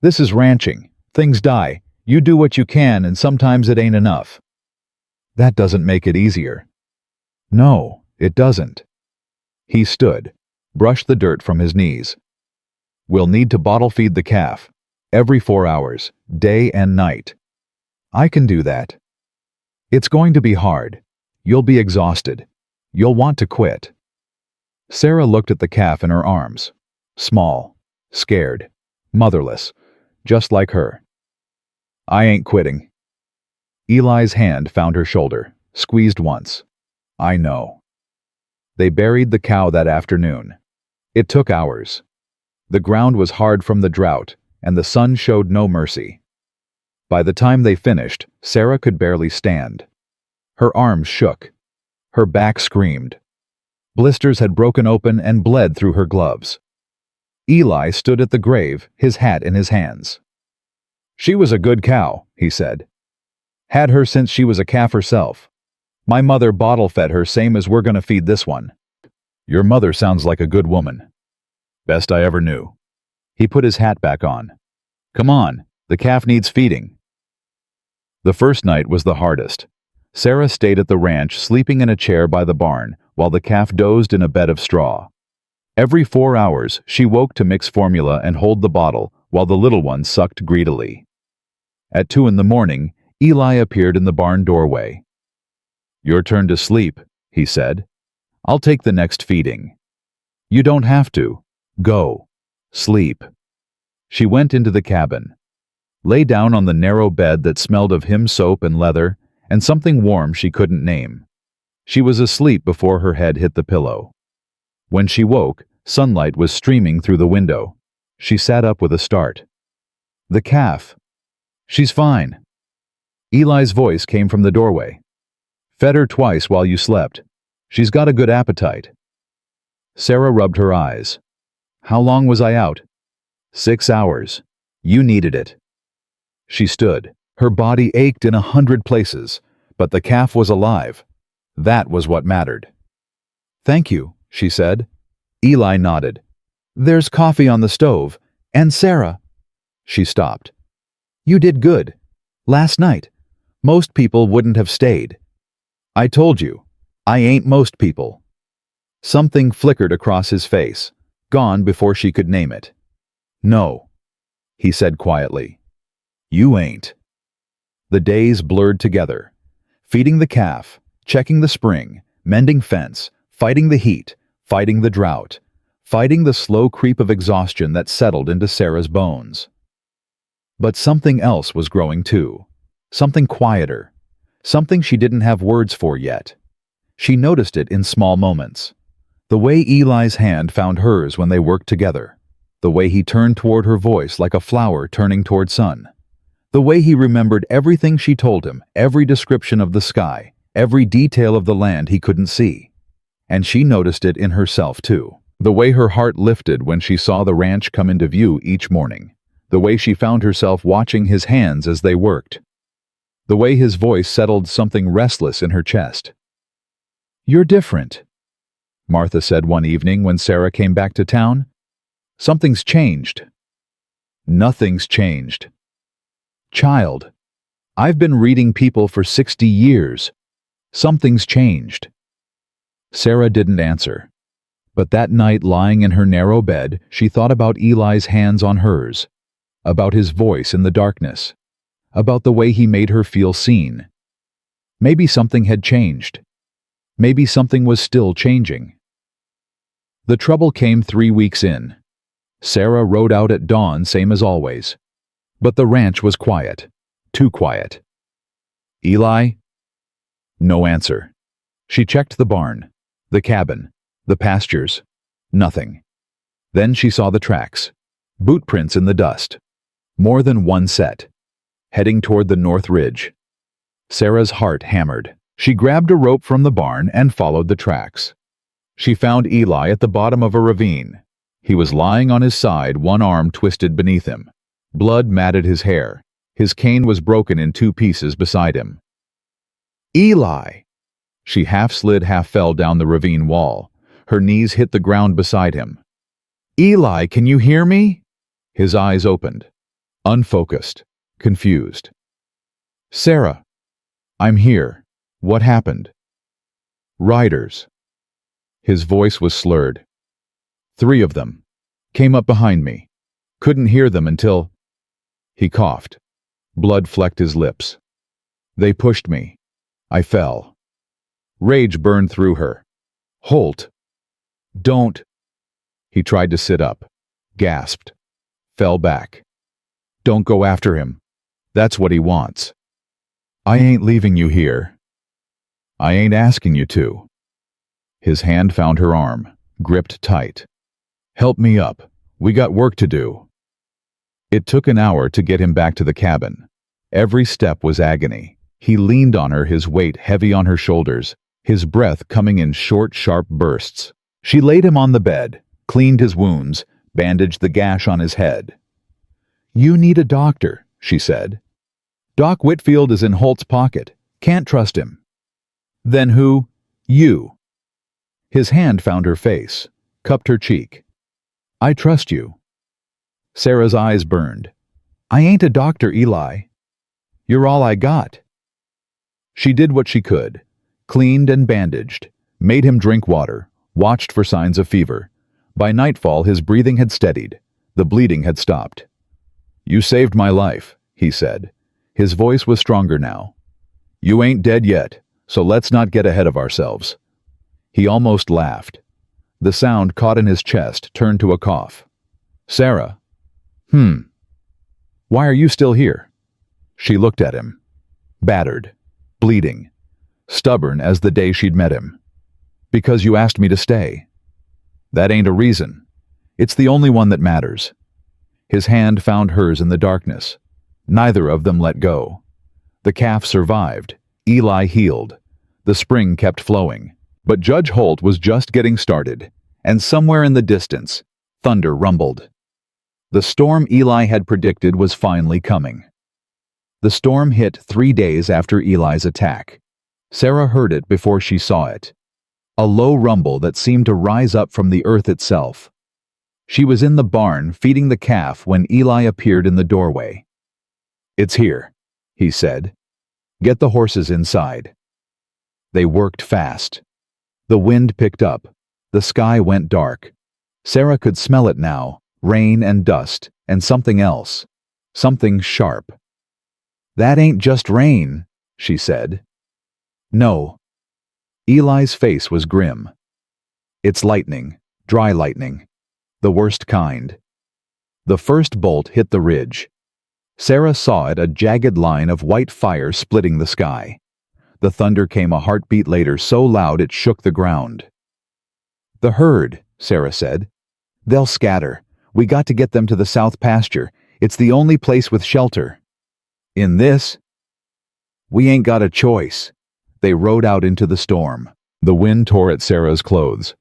Speaker 1: This is ranching. Things die. You do what you can, and sometimes it ain't enough. That doesn't make it easier. No, it doesn't. He stood, brushed the dirt from his knees. We'll need to bottle feed the calf. Every 4 hours, day and night. I can do that. It's going to be hard. You'll be exhausted. You'll want to quit. Sarah looked at the calf in her arms. Small, scared, motherless. just like her. I ain't quitting. Eli's hand found her shoulder, squeezed once. I know. They buried the cow that afternoon. It took hours. The ground was hard from the drought, and the sun showed no mercy. By the time they finished, Sarah could barely stand. Her arms shook. Her back screamed. Blisters had broken open and bled through her gloves. Eli stood at the grave, his hat in his hands. She was a good cow, he said. Had her since she was a calf herself. My mother bottle-fed her same as we're gonna feed this one. Your mother sounds like a good woman. Best I ever knew. He put his hat back on. Come on, the calf needs feeding. The first night was the hardest. Sarah stayed at the ranch, sleeping in a chair by the barn, while the calf dozed in a bed of straw. Every 4 hours, she woke to mix formula and hold the bottle, while the little one sucked greedily. At 2 in the morning, Eli appeared in the barn doorway. Your turn to sleep, he said. I'll take the next feeding. You don't have to. Go. Sleep. She went into the cabin. Lay down on the narrow bed that smelled of him soap and leather, and something warm she couldn't name. She was asleep before her head hit the pillow. When she woke, sunlight was streaming through the window. She sat up with a start. The calf. She's fine. Eli's voice came from the doorway. Fed her twice while you slept. She's got a good appetite. Sarah rubbed her eyes. How long was I out? 6 hours. You needed it. She stood. Her body ached in 100 places, but the calf was alive. That was what mattered. Thank you, she said. Eli nodded. There's coffee on the stove. And Sarah. She stopped. You did good. Last night. Most people wouldn't have stayed. I told you. I ain't most people. Something flickered across his face, gone before she could name it. No, he said quietly. You ain't. The days blurred together. Feeding the calf, checking the spring, mending fence, fighting the heat, fighting the drought, fighting the slow creep of exhaustion that settled into Sarah's bones. But something else was growing too. Something quieter. Something she didn't have words for yet. She noticed it in small moments. The way Eli's hand found hers when they worked together. The way he turned toward her voice like a flower turning toward sun. The way he remembered everything she told him, every description of the sky, every detail of the land he couldn't see. And she noticed it in herself too. The way her heart lifted when she saw the ranch come into view each morning. The way she found herself watching his hands as they worked. The way his voice settled something restless in her chest. You're different, Martha said one evening when Sarah came back to town. Something's changed. Nothing's changed. Child, I've been reading people for 60 years. Something's changed. Sarah didn't answer. But that night, lying in her narrow bed, she thought about Eli's hands on hers, about his voice in the darkness, about the way he made her feel seen. Maybe something had changed. Maybe something was still changing. The trouble came 3 weeks in. Sarah rode out at dawn, same as always. But the ranch was quiet. Too quiet. Eli? No answer. She checked the barn, the cabin, the pastures. Nothing. Then she saw the tracks. Boot prints in the dust. More than one set. Heading toward the north ridge. Sarah's heart hammered. She grabbed a rope from the barn and followed the tracks. She found Eli at the bottom of a ravine. He was lying on his side, one arm twisted beneath him. Blood matted his hair. His cane was broken in 2 pieces beside him. Eli! She half slid, half fell down the ravine wall. Her knees hit the ground beside him. Eli, can you hear me? His eyes opened. Unfocused. Confused. Sarah. I'm here. What happened? Riders. His voice was slurred. 3 of them. Came up behind me. Couldn't hear them until... He coughed. Blood flecked his lips. They pushed me. I fell. Rage burned through her. Holt. Don't. He tried to sit up. Gasped. Fell back. Don't go after him. That's what he wants. I ain't leaving you here. I ain't asking you to. His hand found her arm, gripped tight. Help me up. We got work to do. It took an hour to get him back to the cabin. Every step was agony. He leaned on her, his weight heavy on her shoulders, his breath coming in short, sharp bursts. She laid him on the bed, cleaned his wounds, bandaged the gash on his head. You need a doctor, she said. Doc Whitfield is in Holt's pocket. Can't trust him. Then who? You. His hand found her face, cupped her cheek. I trust you. Sarah's eyes burned. I ain't a doctor, Eli. You're all I got. She did what she could, cleaned and bandaged, made him drink water, watched for signs of fever. By nightfall, his breathing had steadied. The bleeding had stopped. You saved my life, he said. His voice was stronger now. You ain't dead yet, so let's not get ahead of ourselves. He almost laughed. The sound caught in his chest, turned to a cough. Sarah. Why are you still here? She looked at him. Battered, bleeding, stubborn as the day she'd met him. Because you asked me to stay. That ain't a reason. It's the only one that matters. His hand found hers in the darkness. Neither of them let go. The calf survived. Eli healed. The spring kept flowing. But Judge Holt was just getting started, and somewhere in the distance, thunder rumbled. The storm Eli had predicted was finally coming. The storm hit 3 days after Eli's attack. Sarah heard it before she saw it. A low rumble that seemed to rise up from the earth itself. She was in the barn feeding the calf when Eli appeared in the doorway. It's here, he said. Get the horses inside. They worked fast. The wind picked up. The sky went dark. Sarah could smell it now, rain and dust, and something else. Something sharp. That ain't just rain, she said. No. Eli's face was grim. It's lightning, dry lightning. The worst kind. The first bolt hit the ridge. Sarah saw it, a jagged line of white fire splitting the sky. The thunder came a heartbeat later, so loud it shook the ground. The herd, Sarah said. They'll scatter. We got to get them to the south pasture. It's the only place with shelter. In this? We ain't got a choice. They rode out into the storm. The wind tore at Sarah's clothes.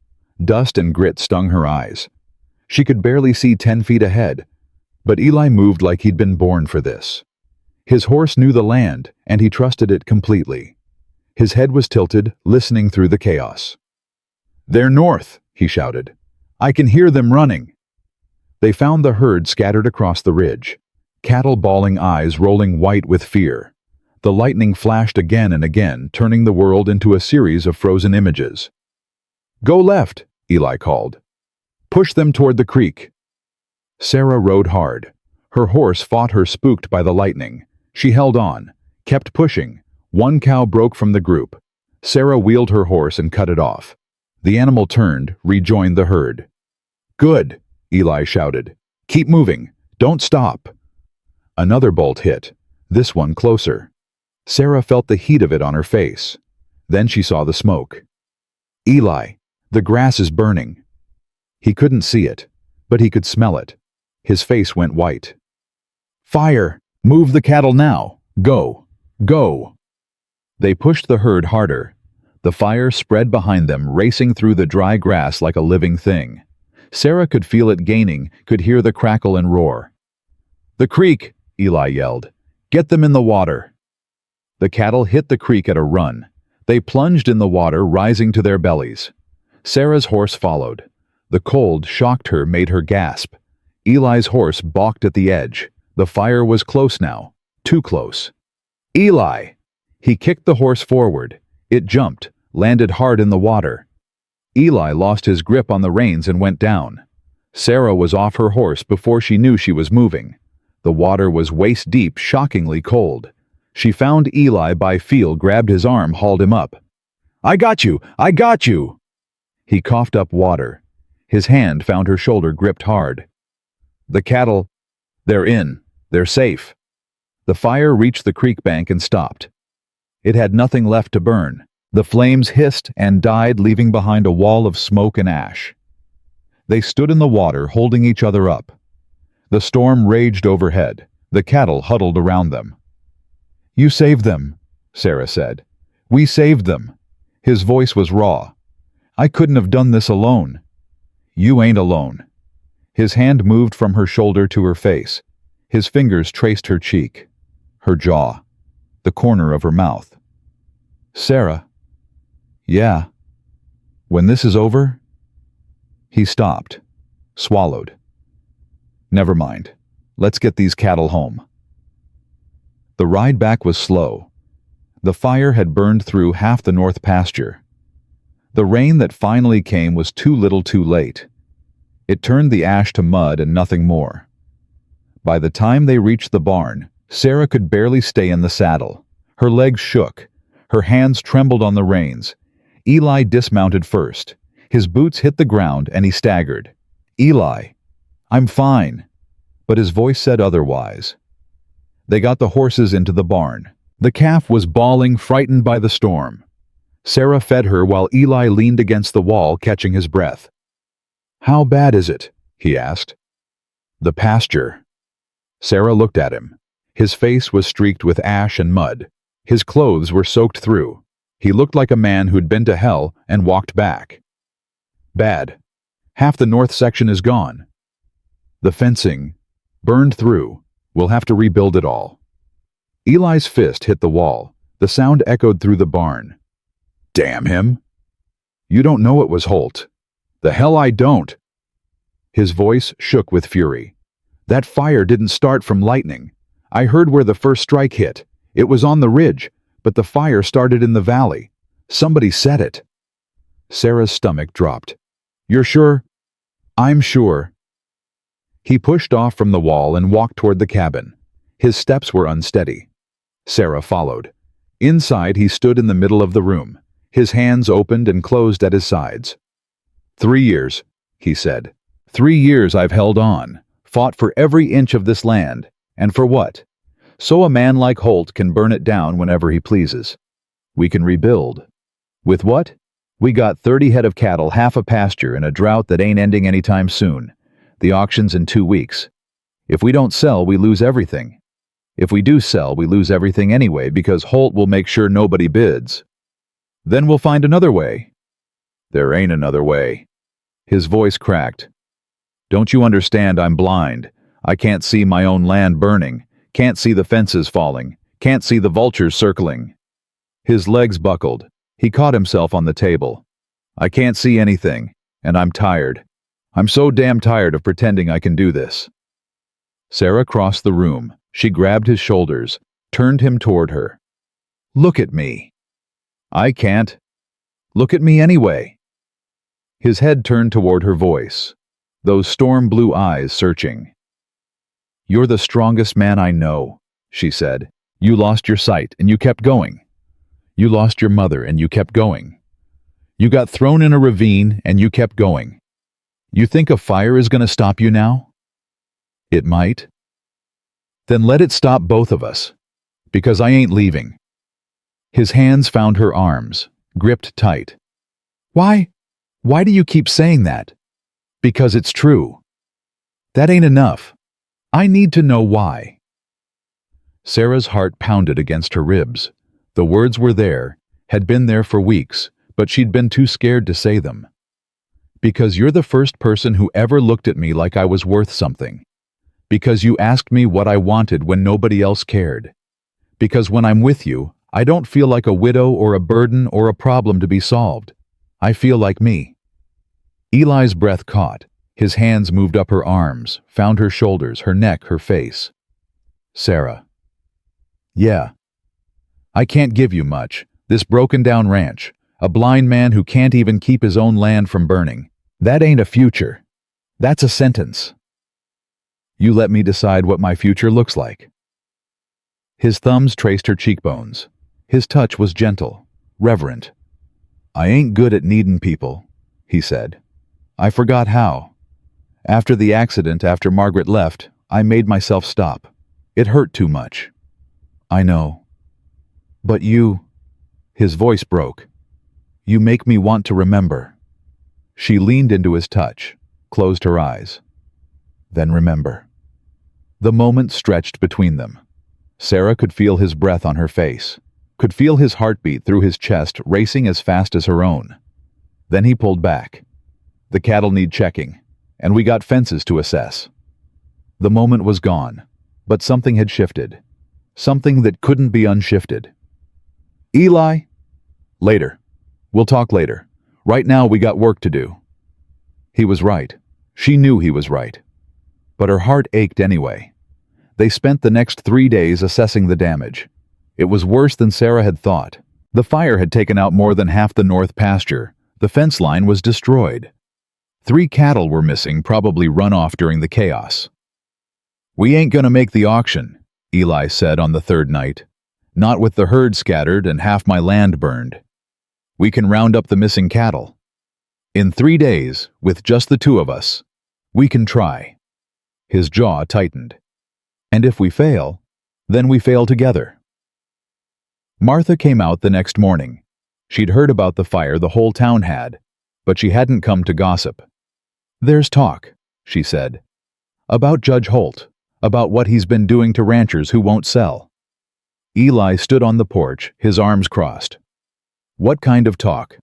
Speaker 1: Dust and grit stung her eyes. She could barely see 10 feet ahead, but Eli moved like he'd been born for this. His horse knew the land, and he trusted it completely. His head was tilted, listening through the chaos. They're north, he shouted. I can hear them running. They found the herd scattered across the ridge, cattle bawling, eyes rolling white with fear. The lightning flashed again and again, turning the world into a series of frozen images. Go left, Eli called. Push them toward the creek. Sarah rode hard. Her horse fought her, spooked by the lightning. She held on, kept pushing. One cow broke from the group. Sarah wheeled her horse and cut it off. The animal turned, rejoined the herd. Good, Eli shouted. Keep moving. Don't stop. Another bolt hit, this one closer. Sarah felt the heat of it on her face. Then she saw the smoke. Eli, the grass is burning. He couldn't see it, but he could smell it. His face went white. Fire! Move the cattle now! Go! Go! They pushed the herd harder. The fire spread behind them, racing through the dry grass like a living thing. Sarah could feel it gaining, could hear the crackle and roar. The creek, Eli yelled. Get them in the water. The cattle hit the creek at a run. They plunged in the water, rising to their bellies. Sarah's horse followed. The cold shocked her, made her gasp. Eli's horse balked at the edge. The fire was close now, too close. Eli! He kicked the horse forward. It jumped, landed hard in the water. Eli lost his grip on the reins and went down. Sarah was off her horse before she knew she was moving. The water was waist deep, shockingly cold. She found Eli by feel, grabbed his arm, hauled him up. I got you! I got you! He coughed up water. His hand found her shoulder, gripped hard. The cattle, they're in, They're safe. The fire reached the creek bank and stopped. It had nothing left to burn. The flames hissed and died, leaving behind a wall of smoke and ash. They stood in the water, holding each other up. The storm raged overhead. The cattle huddled around them. "You saved them," Sarah said. "We saved them." His voice was raw. "I couldn't have done this alone." "You ain't alone." His hand moved from her shoulder to her face. His fingers traced her cheek, her jaw, the corner of her mouth. "Sarah." "Yeah." "When this is over?" He stopped, swallowed. "Never mind. Let's get these cattle home." The ride back was slow. The fire had burned through half the north pasture. The rain that finally came was too little too late. It turned the ash to mud and nothing more. By the time they reached the barn, Sarah could barely stay in the saddle. Her legs shook. Her hands trembled on the reins. Eli dismounted first. His boots hit the ground and he staggered. "Eli, I'm fine." But his voice said otherwise. They got the horses into the barn. The calf was bawling, frightened by the storm. Sarah fed her while Eli leaned against the wall, catching his breath. "How bad is it?" he asked. "The pasture." Sarah looked at him. His face was streaked with ash and mud. His clothes were soaked through. He looked like a man who'd been to hell and walked back. "Bad. Half the north section is gone. The fencing burned through. We'll have to rebuild it all." Eli's fist hit the wall. The sound echoed through the barn. "Damn him! You don't know it was Holt." "The hell I don't!" His voice shook with fury. "That fire didn't start from lightning. I heard where the first strike hit. It was on the ridge, but the fire started in the valley. Somebody set it." Sarah's stomach dropped. "You're sure?" "I'm sure." He pushed off from the wall and walked toward the cabin. His steps were unsteady. Sarah followed. Inside, he stood in the middle of the room. His hands opened and closed at his sides. 3 years, he said. 3 years I've held on, fought for every inch of this land. And for what? So a man like Holt can burn it down whenever he pleases. We can rebuild. With what? We got 30 head of cattle, half a pasture, in a drought that ain't ending anytime soon. The auction's in 2 weeks. If we don't sell, we lose everything. If we do sell, we lose everything anyway because Holt will make sure nobody bids. Then we'll find another way. There ain't another way. His voice cracked. Don't you understand I'm blind? I can't see my own land burning, can't see the fences falling, can't see the vultures circling. His legs buckled. He caught himself on the table. I can't see anything, and I'm tired. I'm so damn tired of pretending I can do this. Sarah crossed the room. She grabbed his shoulders, turned him toward her. Look at me. I can't. Look at me anyway. His head turned toward her voice, those storm blue eyes searching. You're the strongest man I know, she said. You lost your sight and you kept going. You lost your mother and you kept going. You got thrown in a ravine and you kept going. You think a fire is going to stop you now? It might. Then let it stop both of us, because I ain't leaving. His hands found her arms, gripped tight. Why? Why do you keep saying that? Because it's true. That ain't enough. I need to know why. Sarah's heart pounded against her ribs. The words were there, had been there for weeks, but she'd been too scared to say them. Because you're the first person who ever looked at me like I was worth something. Because you asked me what I wanted when nobody else cared. Because when I'm with you, I don't feel like a widow or a burden or a problem to be solved. I feel like me. Eli's breath caught. His hands moved up her arms, found her shoulders, her neck, her face. Sarah. Yeah. I can't give you much. This broken-down ranch. A blind man who can't even keep his own land from burning. That ain't a future. That's a sentence. You let me decide what my future looks like. His thumbs traced her cheekbones. His touch was gentle, reverent. I ain't good at needin' people, he said. I forgot how. After the accident, after Margaret left, I made myself stop. It hurt too much. I know. But you, his voice broke. You make me want to remember. She leaned into his touch, closed her eyes. Then remember. The moment stretched between them. Sarah could feel his breath on her face, could feel his heartbeat through his chest racing as fast as her own. Then he pulled back. The cattle need checking, and we got fences to assess. The moment was gone, but something had shifted. Something that couldn't be unshifted. Eli? Later. We'll talk later. Right now we got work to do. He was right. She knew he was right. But her heart ached anyway. They spent the next 3 days assessing the damage. It was worse than Sarah had thought. The fire had taken out more than half the north pasture. The fence line was destroyed. 3 cattle were missing, probably run off during the chaos. We ain't gonna make the auction, Eli said on the 3rd night. Not with the herd scattered and half my land burned. We can round up the missing cattle. In 3 days, with just the 2 of us, we can try. His jaw tightened. And if we fail, then we fail together. Martha came out the next morning. She'd heard about the fire the whole town had, but she hadn't come to gossip. There's talk, she said. About Judge Holt, about what he's been doing to ranchers who won't sell. Eli stood on the porch, his arms crossed. What kind of talk?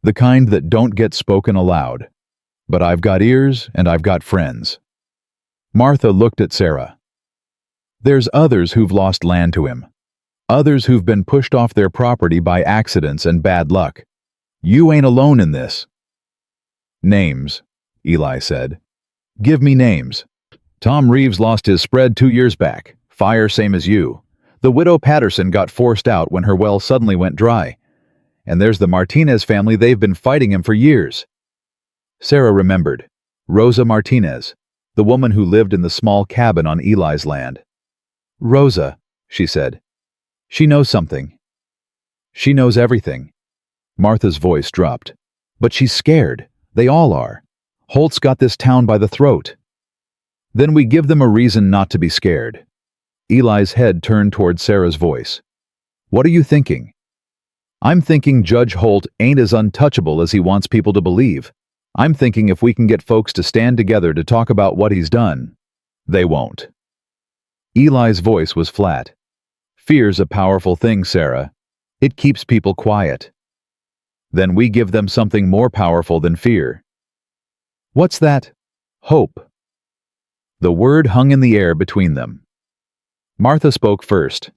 Speaker 1: The kind that don't get spoken aloud. But I've got ears and I've got friends. Martha looked at Sarah. There's others who've lost land to him. Others who've been pushed off their property by accidents and bad luck. You ain't alone in this. Names, Eli said. Give me names. Tom Reeves lost his spread 2 years back. Fire same as you. The widow Patterson got forced out when her well suddenly went dry. And there's the Martinez family, they've been fighting him for years. Sarah remembered. Rosa Martinez, the woman who lived in the small cabin on Eli's land. Rosa, she said. She knows something. She knows everything. Martha's voice dropped. But she's scared. They all are. Holt's got this town by the throat. Then we give them a reason not to be scared. Eli's head turned toward Sarah's voice. What are you thinking? I'm thinking Judge Holt ain't as untouchable as he wants people to believe. I'm thinking if we can get folks to stand together to talk about what he's done, they won't. Eli's voice was flat. Fear's a powerful thing, Sarah. It keeps people quiet. Then we give them something more powerful than fear. What's that? Hope. The word hung in the air between them. Martha spoke first.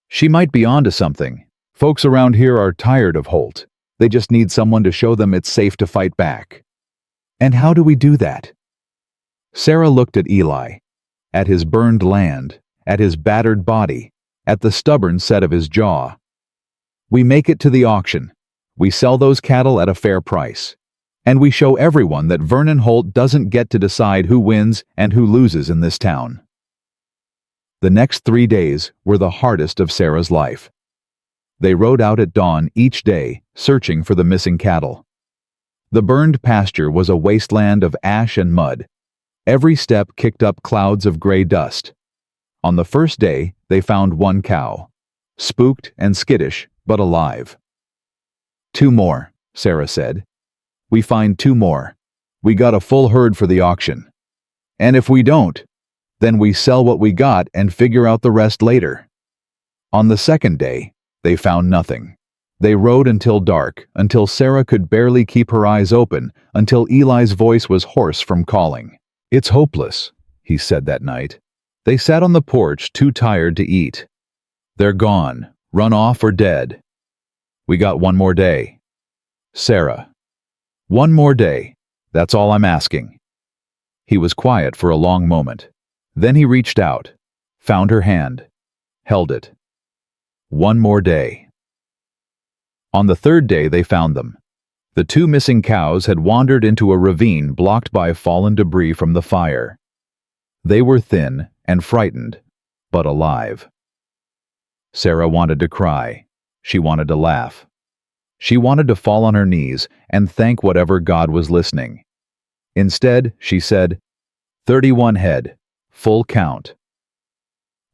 Speaker 1: She might be onto something. Folks around here are tired of Holt. They just need someone to show them it's safe to fight back. And how do we do that? Sarah looked at Eli, at his burned land, at his battered body, at the stubborn set of his jaw. We make it to the auction. We sell those cattle at a fair price. And we show everyone that Vernon Holt doesn't get to decide who wins and who loses in this town. The next 3 days were the hardest of Sarah's life. They rode out at dawn each day, searching for the missing cattle. The burned pasture was a wasteland of ash and mud. Every step kicked up clouds of gray dust. On the first day, they found 1 cow, spooked and skittish, but alive. 2 more, Sarah said. We find 2 more. We got a full herd for the auction. And if we don't, then we sell what we got and figure out the rest later. On the second day, they found nothing. They rode until dark, until Sarah could barely keep her eyes open, until Eli's voice was hoarse from calling. It's hopeless, he said that night. They sat on the porch, too tired to eat. They're gone, run off or dead. We got 1 more day. Sarah. 1 more day. That's all I'm asking. He was quiet for a long moment. Then he reached out, found her hand, held it. 1 more day. On the 3rd day they found them. The 2 missing cows had wandered into a ravine blocked by fallen debris from the fire. They were thin and frightened, but alive. Sarah wanted to cry. She wanted to laugh. She wanted to fall on her knees and thank whatever God was listening. Instead, she said, 31 head, full count.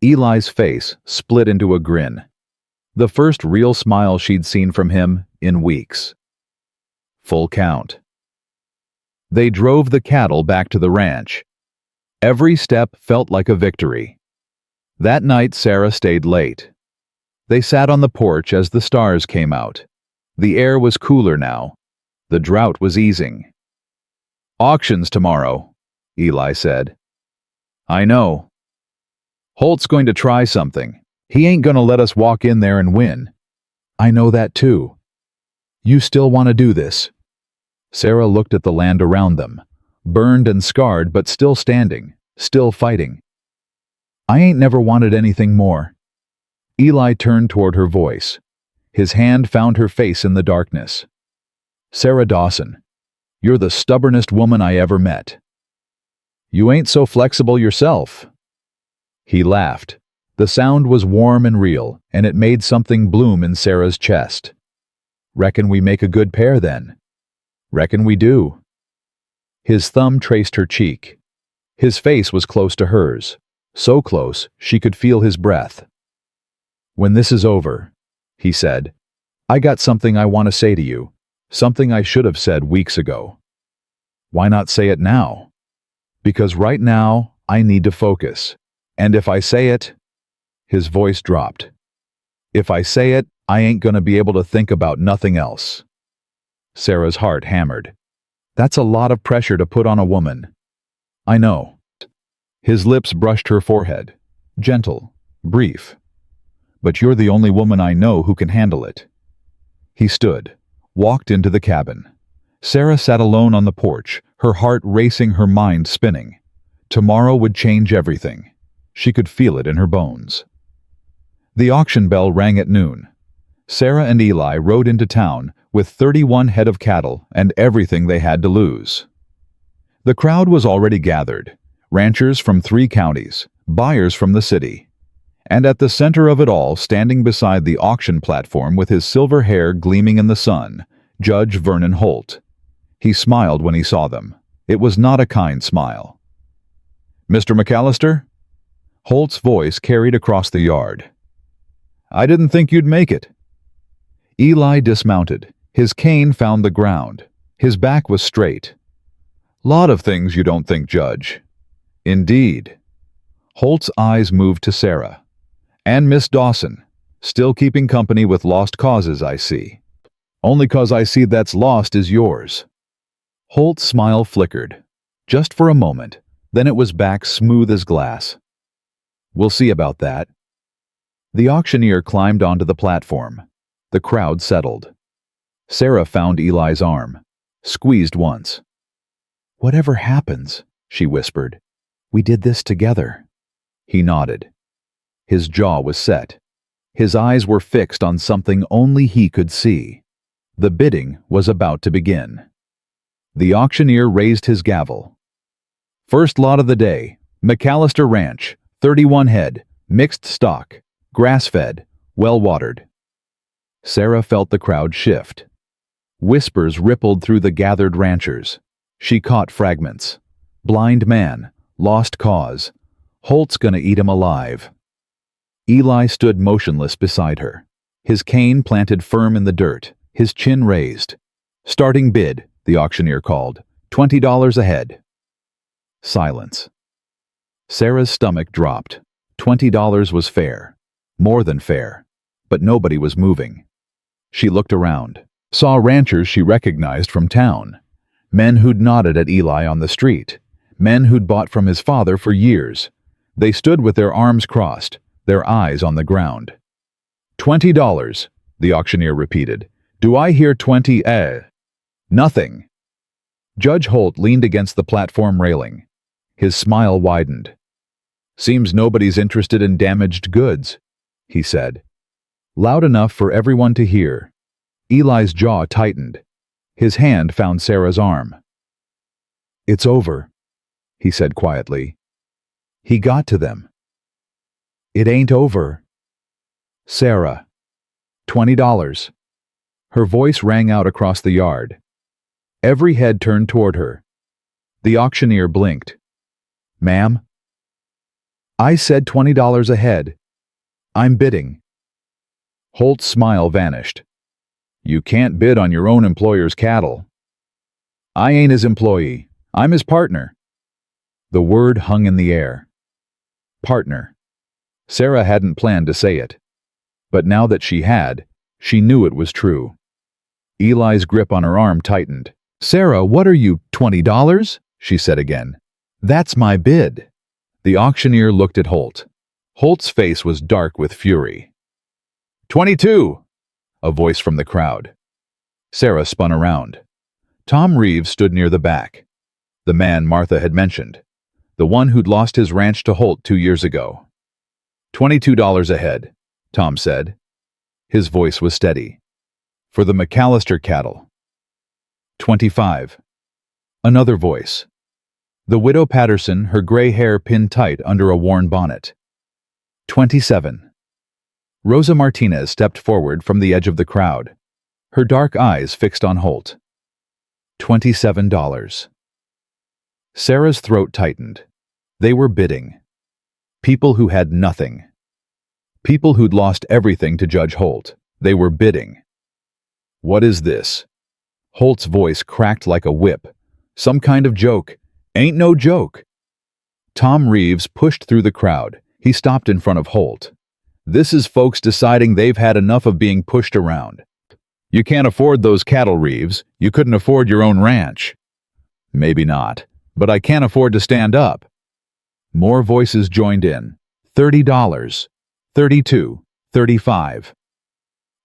Speaker 1: Eli's face split into a grin. The first real smile she'd seen from him in weeks. Full count. They drove the cattle back to the ranch. Every step felt like a victory. That night Sarah stayed late. They sat on the porch as the stars came out. The air was cooler now. The drought was easing. "Auctions tomorrow," Eli said. "I know. Holt's going to try something. He ain't gonna let us walk in there and win." "I know that too. You still want to do this?" Sarah looked at the land around them, burned and scarred but still standing, still fighting. "I ain't never wanted anything more." Eli turned toward her voice. His hand found her face in the darkness. "Sarah Dawson, you're the stubbornest woman I ever met." "You ain't so flexible yourself." He laughed. The sound was warm and real, and it made something bloom in Sarah's chest. "Reckon we make a good pair then." "Reckon we do." His thumb traced her cheek. His face was close to hers, so close she could feel his breath. "When this is over," he said, "I got something I want to say to you, something I should have said weeks ago." "Why not say it now?" "Because right now I need to focus. And if I say it—" His voice dropped. "If I say it, I ain't gonna be able to think about nothing else." Sarah's heart hammered. That's a lot of pressure to put on a woman. "I know." His lips brushed her forehead. Gentle, brief. "But you're the only woman I know who can handle it." He stood, walked into the cabin. Sarah sat alone on the porch, her heart racing, her mind spinning. Tomorrow would change everything. She could feel it in her bones. The auction bell rang at noon. Sarah and Eli rode into town with 31 head of cattle and everything they had to lose. The crowd was already gathered, ranchers from 3 counties, buyers from the city. And at the center of it all, standing beside the auction platform with his silver hair gleaming in the sun, Judge Vernon Holt. He smiled when he saw them. It was not a kind smile. "Mr. McAllister?" Holt's voice carried across the yard. "I didn't think you'd make it." Eli dismounted. His cane found the ground. His back was straight. "Lot of things you don't think, Judge." "Indeed." Holt's eyes moved to Sarah. "And Miss Dawson. Still keeping company with lost causes, I see." "Only 'cause I see that's lost is yours." Holt's smile flickered. Just for a moment, then it was back smooth as glass. "We'll see about that." The auctioneer climbed onto the platform. The crowd settled. Sarah found Eli's arm, squeezed once. "Whatever happens," she whispered, "we did this together." He nodded. His jaw was set. His eyes were fixed on something only he could see. The bidding was about to begin. The auctioneer raised his gavel. "First lot of the day, McAllister Ranch, 31 head, mixed stock, grass-fed, well-watered." Sarah felt the crowd shift. Whispers rippled through the gathered ranchers. She caught fragments. "Blind man, lost cause. Holt's gonna eat him alive." Eli stood motionless beside her, his cane planted firm in the dirt, his chin raised. "Starting bid," the auctioneer called. $20 a head." Silence. Sarah's stomach dropped. $20 was fair. More than fair. But nobody was moving. She looked around, saw ranchers she recognized from town. Men who'd nodded at Eli on the street. Men who'd bought from his father for years. They stood with their arms crossed, their eyes on the ground. $20, the auctioneer repeated. "Do I hear 20? Nothing." Judge Holt leaned against the platform railing. His smile widened. "Seems nobody's interested in damaged goods," he said. Loud enough for everyone to hear. Eli's jaw tightened. His hand found Sarah's arm. "It's over," he said quietly. He got to them. "It ain't over." "Sarah." $20. Her voice rang out across the yard. Every head turned toward her. The auctioneer blinked. "Ma'am?" I said $20 a head. I'm bidding. Holt's smile vanished. You can't bid on your own employer's cattle. I ain't his employee. I'm his partner. The word hung in the air. Partner. Sarah hadn't planned to say it. But now that she had, she knew it was true. Eli's grip on her arm tightened. Sarah, what are you, $20? She said again. That's my bid. The auctioneer looked at Holt. Holt's face was dark with fury. 22! A voice from the crowd. Sarah spun around. Tom Reeves stood near the back. The man Martha had mentioned. The one who'd lost his ranch to Holt 2 years ago. $22 a head, Tom said. His voice was steady. For the McAllister cattle. 25. Another voice. The widow Patterson, her gray hair pinned tight under a worn bonnet. 27. Rosa Martinez stepped forward from the edge of the crowd, her dark eyes fixed on Holt. $27. Sarah's throat tightened. They were bidding. People who had nothing. People who'd lost everything to Judge Holt. They were bidding. What is this? Holt's voice cracked like a whip. Some kind of joke. Ain't no joke. Tom Reeves pushed through the crowd. He stopped in front of Holt. This is folks deciding they've had enough of being pushed around. You can't afford those cattle, Reeves. You couldn't afford your own ranch. Maybe not, but I can't afford to stand up. More voices joined in. $30. 32. 35.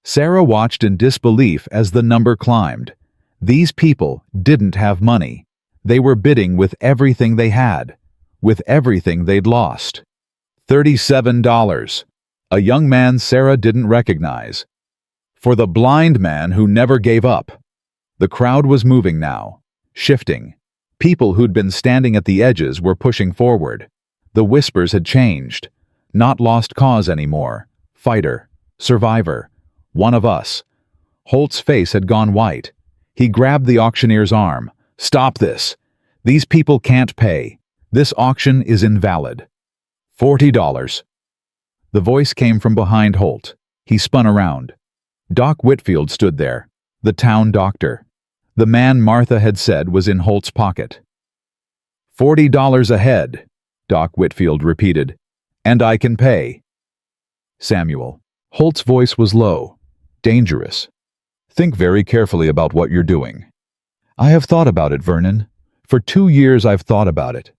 Speaker 1: Sarah watched in disbelief as the number climbed. These people didn't have money. They were bidding with everything they had, with everything they'd lost. $37. A young man Sarah didn't recognize. For the blind man who never gave up. The crowd was moving now, shifting. People who'd been standing at the edges were pushing forward. The whispers had changed. Not lost cause anymore. Fighter. Survivor. One of us. Holt's face had gone white. He grabbed the auctioneer's arm. Stop this. These people can't pay. This auction is invalid. $40. The voice came from behind Holt. He spun around. Doc Whitfield stood there, the town doctor. The man Martha had said was in Holt's pocket. $40 a head, Doc Whitfield repeated. And I can pay. Samuel. Holt's voice was low, dangerous. Think very carefully about what you're doing. I have thought about it, Vernon. For 2 years I've thought about it.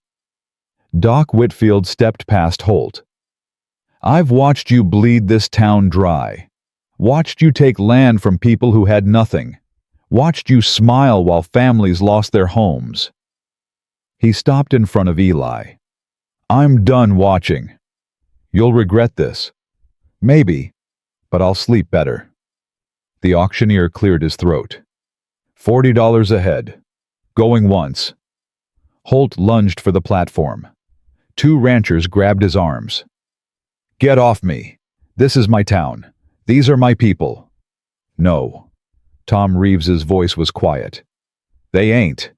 Speaker 1: Doc Whitfield stepped past Holt. I've watched you bleed this town dry. Watched you take land from people who had nothing. Watched you smile while families lost their homes. He stopped in front of Eli. I'm done watching. You'll regret this. Maybe, but I'll sleep better. The auctioneer cleared his throat. $40 a head. Going once. Holt lunged for the platform. 2 ranchers grabbed his arms. Get off me. This is my town. These are my people. No. Tom Reeves's voice was quiet. They ain't.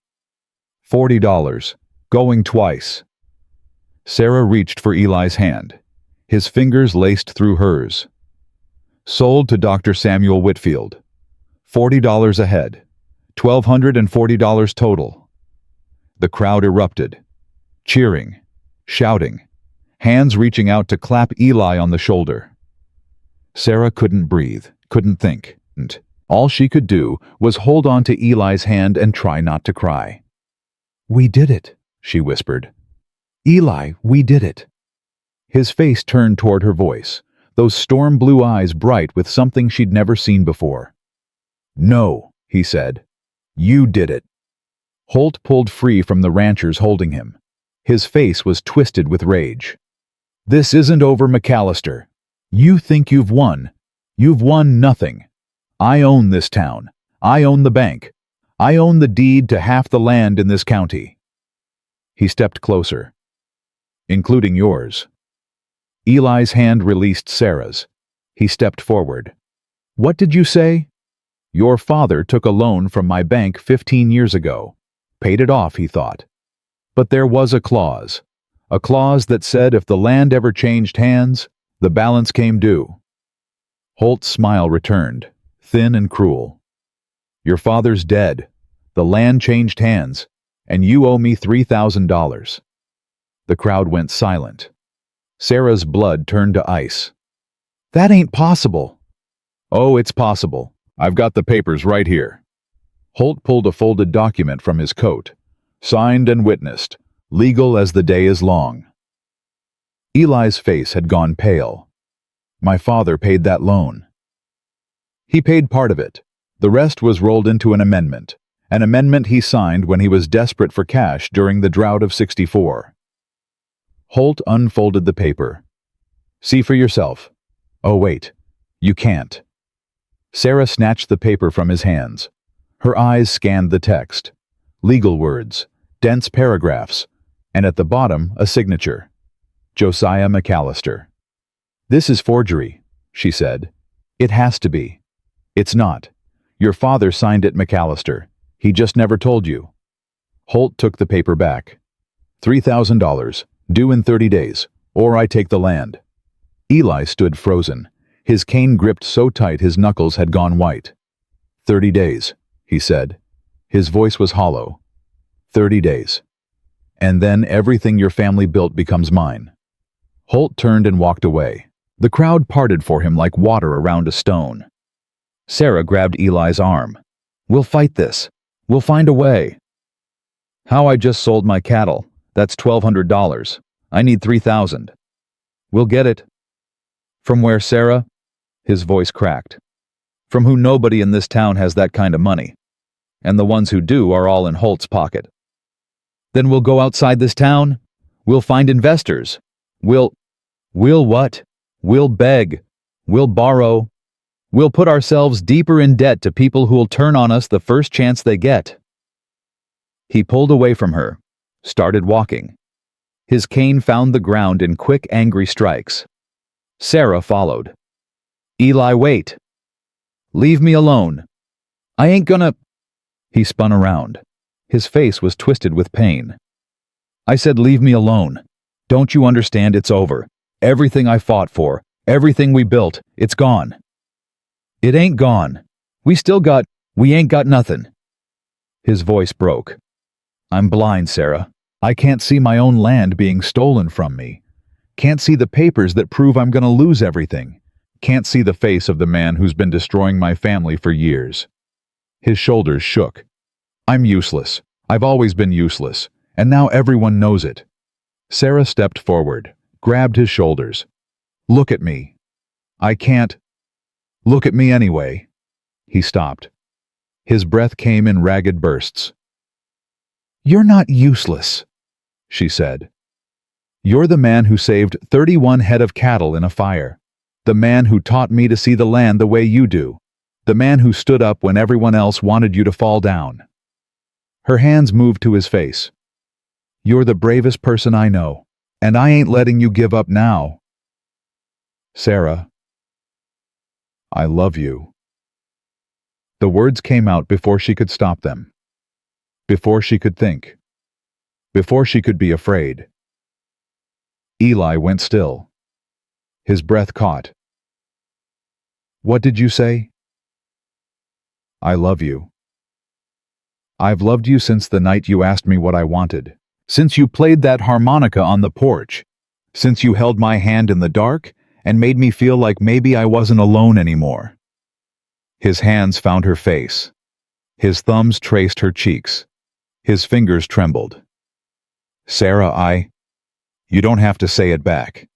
Speaker 1: $40. Going twice. Sarah reached for Eli's hand. His fingers laced through hers. Sold to Dr. Samuel Whitfield. $40 a head. $1,240 total. The crowd erupted. Cheering. Shouting. Hands reaching out to clap Eli on the shoulder. Sarah couldn't breathe, couldn't think. And all she could do was hold on to Eli's hand and try not to cry. We did it, she whispered. Eli, we did it. His face turned toward her voice, those storm blue eyes bright with something she'd never seen before. No, he said. You did it. Holt pulled free from the ranchers holding him. His face was twisted with rage. This isn't over, McAllister. You think you've won. You've won nothing. I own this town. I own the bank. I own the deed to half the land in this county. He stepped closer. Including yours. Eli's hand released Sarah's. He stepped forward. What did you say? Your father took a loan from my bank 15 years ago. Paid it off, he thought. But there was a a clause that said if the land ever changed hands, the balance came due. Holt's smile returned, thin and cruel. Your father's dead. The land changed hands, and you owe me $3,000. The crowd went silent. Sarah's blood turned to ice. That ain't possible. Oh, it's possible. I've got the papers right here. Holt pulled a folded document from his coat, signed and witnessed, legal as the day is long. Eli's face had gone pale. My father paid that loan. He paid part of it. The rest was rolled into an amendment he signed when he was desperate for cash during the drought of '64. Holt unfolded the paper. See for yourself. Oh, wait. You can't. Sarah snatched the paper from his hands. Her eyes scanned the text. Legal words, dense paragraphs, and at the bottom a signature. Josiah McAllister. This is forgery, she said. It has to be. It's not. Your father signed it, McAllister. He just never told you. Holt took the paper back. $3,000, due in 30 days, or I take the land. Eli stood frozen. His cane gripped so tight his knuckles had gone white. 30 days, he said. His voice was hollow. 30 days. And then everything your family built becomes mine. Holt turned and walked away. The crowd parted for him like water around a stone. Sarah grabbed Eli's arm. We'll fight this. We'll find a way. How I just sold my cattle. That's $1,200. I need $3,000. We'll get it. From where, Sarah? His voice cracked. From who nobody in this town has that kind of money. And the ones who do are all in Holt's pocket. Then we'll go outside this town. We'll find investors. We'll what? We'll beg. We'll borrow. We'll put ourselves deeper in debt to people who'll turn on us the first chance they get. He pulled away from her, started walking. His cane found the ground in quick, angry strikes. Sarah followed. Eli, wait. Leave me alone. I ain't gonna... He spun around. His face was twisted with pain. I said leave me alone. Don't you understand it's over? Everything I fought for, everything we built, it's gone. It ain't gone. We ain't got nothing. His voice broke. I'm blind, Sarah. I can't see my own land being stolen from me. Can't see the papers that prove I'm gonna lose everything. Can't see the face of the man who's been destroying my family for years. His shoulders shook. I'm useless. I've always been useless, and now everyone knows it. Sarah stepped forward, grabbed his shoulders. Look at me. I can't. Look at me anyway. He stopped. His breath came in ragged bursts. You're not useless, she said. You're the man who saved 31 head of cattle in a fire. The man who taught me to see the land the way you do. The man who stood up when everyone else wanted you to fall down. Her hands moved to his face. You're the bravest person I know, and I ain't letting you give up now. Sarah, I love you. The words came out before she could stop them. Before she could think. Before she could be afraid. Eli went still. His breath caught. What did you say? I love you. I've loved you since the night you asked me what I wanted. Since you played that harmonica on the porch. Since you held my hand in the dark and made me feel like maybe I wasn't alone anymore. His hands found her face. His thumbs traced her cheeks. His fingers trembled. Sarah, You don't have to say it back.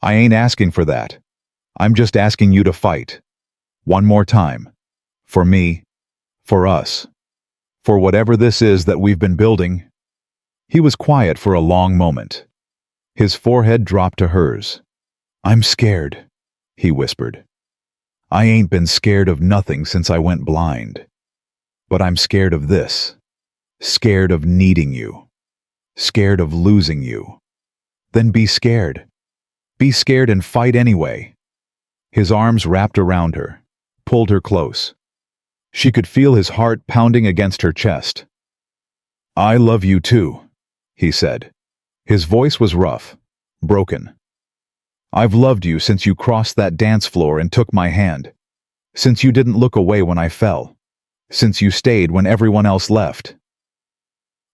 Speaker 1: I ain't asking for that. I'm just asking you to fight. One more time. For me. For us. For whatever this is that we've been building. He was quiet for a long moment. His forehead dropped to hers. I'm scared, he whispered. I ain't been scared of nothing since I went blind. But I'm scared of this. Scared of needing you. Scared of losing you. Then be scared. Be scared and fight anyway. His arms wrapped around her, pulled her close. She could feel his heart pounding against her chest. I love you too, he said. His voice was rough, broken. "I've loved you since you crossed that dance floor and took my hand. Since you didn't look away when I fell. Since you stayed when everyone else left."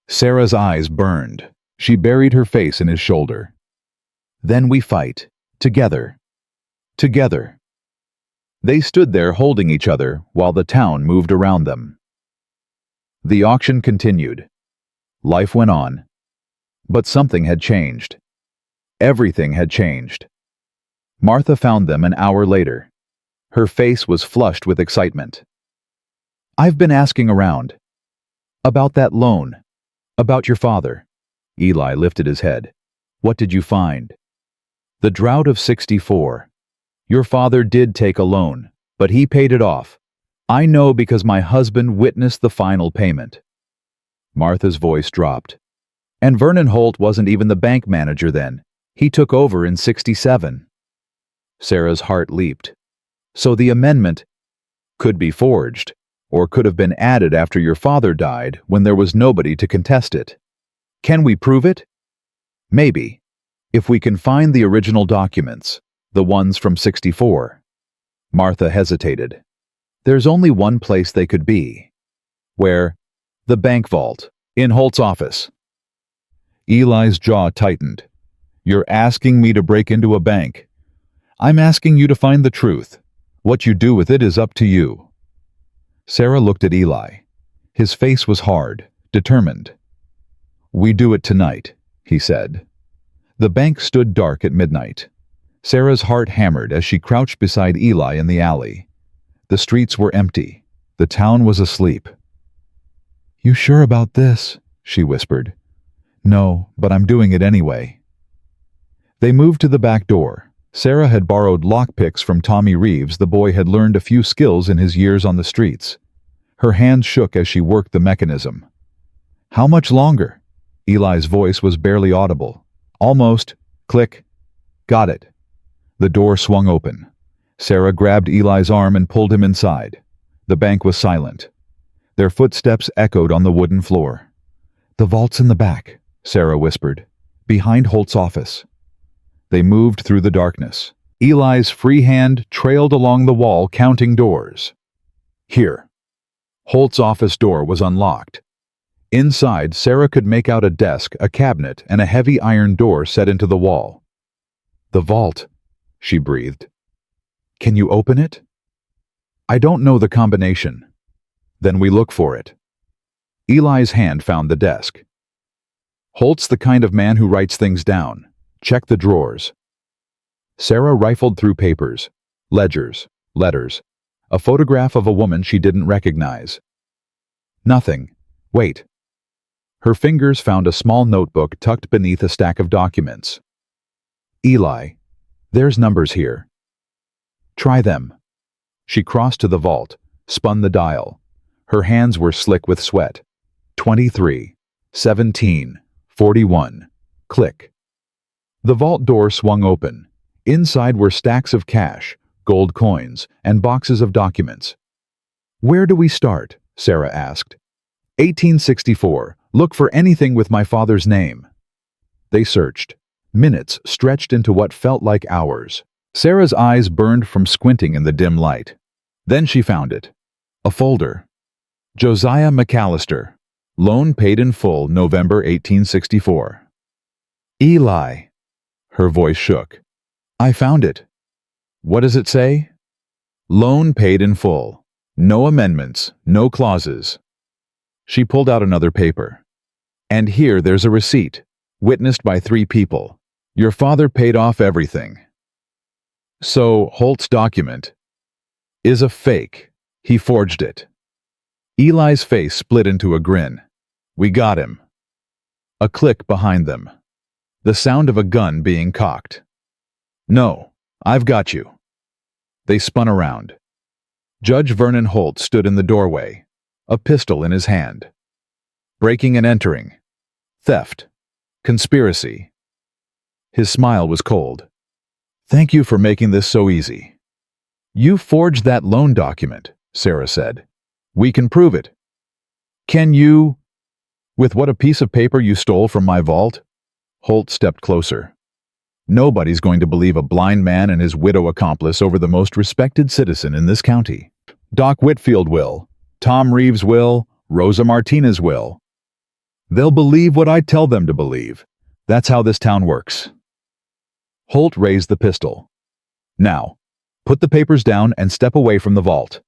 Speaker 1: Sarah's eyes burned. She buried her face in his shoulder. "Then we fight. Together. Together." They stood there holding each other while the town moved around them. The auction continued. Life went on. But something had changed. Everything had changed. Martha found them an hour later. Her face was flushed with excitement. "I've been asking around. About that loan. About your father." Eli lifted his head. "What did you find?" "The drought of 64. Your father did take a loan, but he paid it off. I know because my husband witnessed the final payment." Martha's voice dropped. "And Vernon Holt wasn't even the bank manager then. He took over in 67. Sarah's heart leaped. "So the amendment could be forged, or could have been added after your father died when there was nobody to contest it. Can we prove it?" "Maybe. If we can find the original documents, the ones from 64. Martha hesitated. "There's only one place they could be." "Where?" "The bank vault, in Holt's office." Eli's jaw tightened. "You're asking me to break into a bank. I'm asking you to find the truth. What you do with it is up to you." Sarah looked at Eli. His face was hard, determined. "We do it tonight," he said. The bank stood dark at midnight. Sarah's heart hammered as she crouched beside Eli in the alley. The streets were empty. The town was asleep. "You sure about this?" she whispered. "No, but I'm doing it anyway." They moved to the back door. Sarah had borrowed lockpicks from Tommy Reeves. The boy had learned a few skills in his years on the streets. Her hands shook as she worked the mechanism. "How much longer?" Eli's voice was barely audible. "Almost." Click. "Got it." The door swung open. Sarah grabbed Eli's arm and pulled him inside. The bank was silent. Their footsteps echoed on the wooden floor. "The vault's in the back," Sarah whispered. "Behind Holt's office." They moved through the darkness. Eli's free hand trailed along the wall, counting doors. "Here." Holt's office door was unlocked. Inside, Sarah could make out a desk, a cabinet, and a heavy iron door set into the wall. "The vault," she breathed. "Can you open it?" "I don't know the combination." "Then we look for it." Eli's hand found the desk. "Holt's the kind of man who writes things down. Check the drawers." Sarah rifled through papers, ledgers, letters, a photograph of a woman she didn't recognize. "Nothing. Wait." Her fingers found a small notebook tucked beneath a stack of documents. "Eli, there's numbers here. Try them." She crossed to the vault, spun the dial. Her hands were slick with sweat. 23, 17, 41. Click. The vault door swung open. Inside were stacks of cash, gold coins, and boxes of documents. "Where do we start?" Sarah asked. 1864. Look for anything with my father's name." They searched. Minutes stretched into what felt like hours. Sarah's eyes burned from squinting in the dim light. Then she found it. A folder. Josiah McAllister. Loan paid in full, November 1864. "Eli." Her voice shook. "I found it." "What does it say?" "Loan paid in full. No amendments, no clauses." She pulled out another paper. "And here there's a receipt, witnessed by 3 people. Your father paid off everything." "So Holt's document is a fake. He forged it." Eli's face split into a grin. "We got him." A click behind them. The sound of a gun being cocked. "No, I've got you." They spun around. Judge Vernon Holt stood in the doorway, a pistol in his hand. Breaking and entering. Theft. Conspiracy. His smile was cold. "Thank you for making this so easy." "You forged that loan document," Sarah said. "We can prove it." "Can you?" "With what, a piece of paper you stole from my vault?" Holt stepped closer. Nobody's going to believe a blind man and his widow accomplice over the most respected citizen in this county. Doc Whitfield will. Tom Reeves will. Rosa Martinez will. They'll believe what I tell them to believe. That's how this town works. Holt raised the pistol. Now, put the papers down and step away from the vault.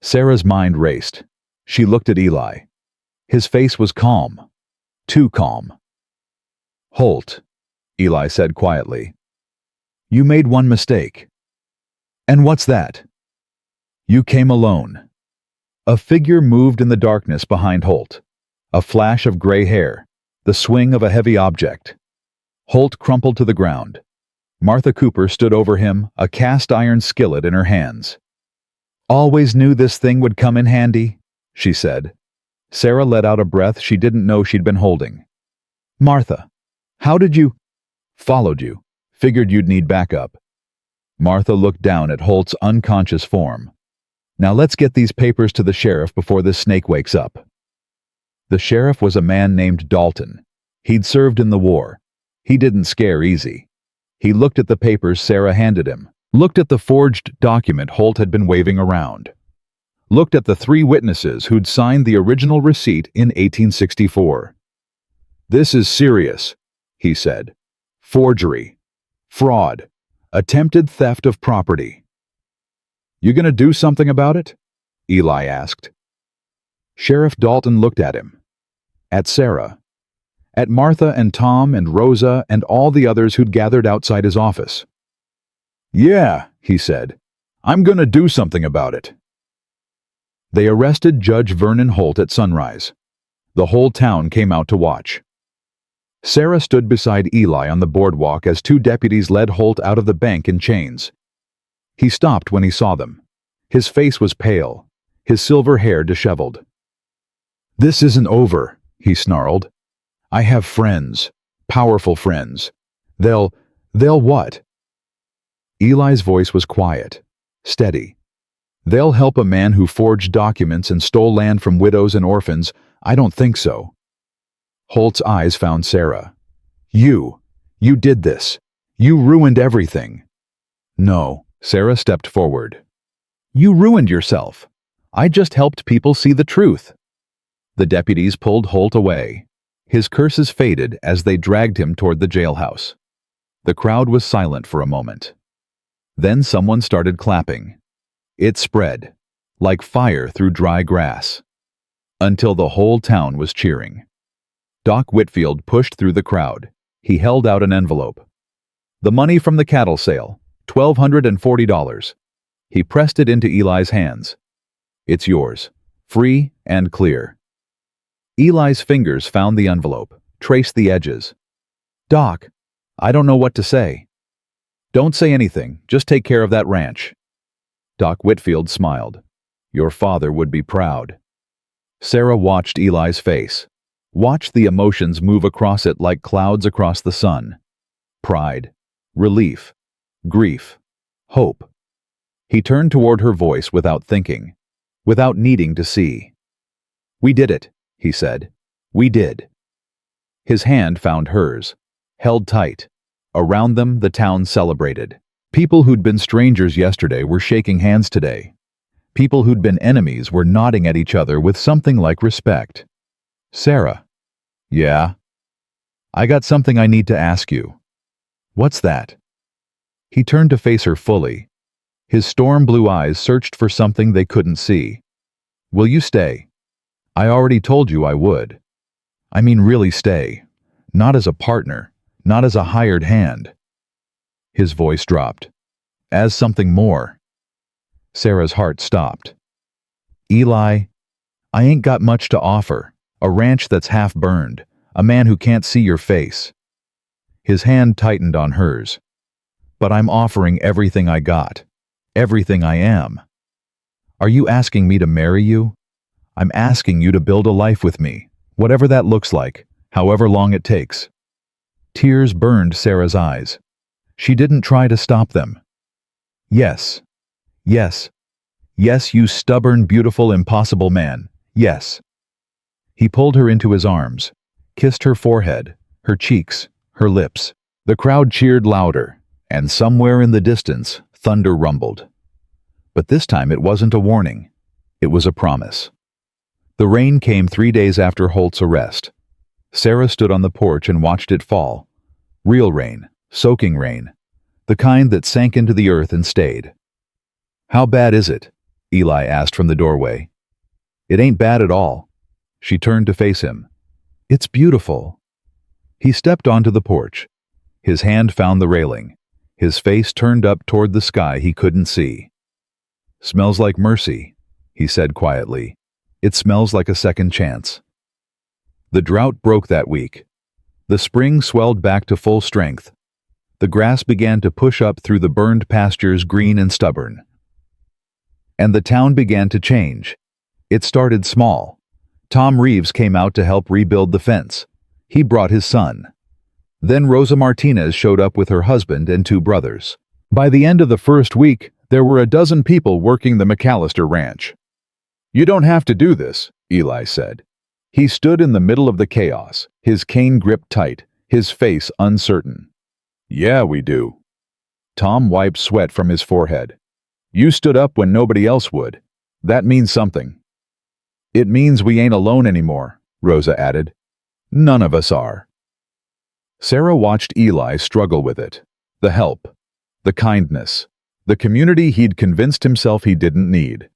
Speaker 1: Sarah's mind raced. She looked at Eli. His face was calm. Too calm. Holt, Eli said quietly. You made one mistake. And what's that? You came alone. A figure moved in the darkness behind Holt. A flash of gray hair. The swing of a heavy object. Holt crumpled to the ground. Martha Cooper stood over him, a cast-iron skillet in her hands. Always knew this thing would come in handy, she said. Sarah let out a breath she didn't know she'd been holding. Martha, how did you— Followed you. Figured you'd need backup. Martha looked down at Holt's unconscious form. Now let's get these papers to the sheriff before this snake wakes up. The sheriff was a man named Dalton. He'd served in the war. He didn't scare easy. He looked at the papers Sarah handed him, looked at the forged document Holt had been waving around, looked at the 3 witnesses who'd signed the original receipt in 1864. This is serious, he said. Forgery. Fraud. Attempted theft of property. You gonna do something about it? Eli asked. Sheriff Dalton looked at him. At Sarah. At Martha and Tom and Rosa and all the others who'd gathered outside his office. Yeah, he said. I'm gonna do something about it. They arrested Judge Vernon Holt at sunrise. The whole town came out to watch. Sarah stood beside Eli on the boardwalk as 2 deputies led Holt out of the bank in chains. He stopped when he saw them. His face was pale, his silver hair disheveled. This isn't over, he snarled. I have friends, powerful friends. They'll what? Eli's voice was quiet, steady. They'll help a man who forged documents and stole land from widows and orphans. I don't think so. Holt's eyes found Sarah. You did this. You ruined everything. No, Sarah stepped forward. You ruined yourself. I just helped people see the truth. The deputies pulled Holt away. His curses faded as they dragged him toward the jailhouse. The crowd was silent for a moment. Then someone started clapping. It spread, like fire through dry grass, until the whole town was cheering. Doc Whitfield pushed through the crowd. He held out an envelope. The money from the cattle sale, $1,240. He pressed it into Eli's hands. It's yours, free and clear. Eli's fingers found the envelope, traced the edges. Doc, I don't know what to say. Don't say anything, just take care of that ranch. Doc Whitfield smiled. Your father would be proud. Sarah watched Eli's face. Watched the emotions move across it like clouds across the sun. Pride, relief, grief, hope. He turned toward her voice without thinking, without needing to see. We did it, he said. We did. His hand found hers, held tight. Around them, the town celebrated. People who'd been strangers yesterday were shaking hands today. People who'd been enemies were nodding at each other with something like respect. Sarah. Yeah? I got something I need to ask you. What's that? He turned to face her fully. His storm blue eyes searched for something they couldn't see. Will you stay? I already told you I would. I mean really stay. Not as a partner, not as a hired hand. His voice dropped. As something more. Sarah's heart stopped. Eli, I ain't got much to offer. A ranch that's half burned. A man who can't see your face. His hand tightened on hers. But I'm offering everything I got. Everything I am. Are you asking me to marry you? I'm asking you to build a life with me, whatever that looks like, however long it takes. Tears burned Sarah's eyes. She didn't try to stop them. Yes. Yes. Yes, you stubborn, beautiful, impossible man. Yes. He pulled her into his arms, kissed her forehead, her cheeks, her lips. The crowd cheered louder, and somewhere in the distance, thunder rumbled. But this time it wasn't a warning. It was a promise. The rain came 3 days after Holt's arrest. Sarah stood on the porch and watched it fall. Real rain, soaking rain, the kind that sank into the earth and stayed. "How bad is it?" Eli asked from the doorway. "It ain't bad at all." She turned to face him. "It's beautiful." He stepped onto the porch. His hand found the railing. His face turned up toward the sky he couldn't see. "Smells like mercy," he said quietly. "It smells like a second chance." The drought broke that week. The spring swelled back to full strength. The grass began to push up through the burned pastures, green and stubborn. And the town began to change. It started small. Tom Reeves came out to help rebuild the fence. He brought his son. Then Rosa Martinez showed up with her husband and 2 brothers. By the end of the first week, there were a dozen people working the McAllister ranch. "You don't have to do this," Eli said. He stood in the middle of the chaos, his cane gripped tight, his face uncertain. "Yeah, we do." Tom wiped sweat from his forehead. "You stood up when nobody else would. That means something." "It means we ain't alone anymore," Rosa added. "None of us are." Sarah watched Eli struggle with it. The help, the kindness, the community he'd convinced himself he didn't need.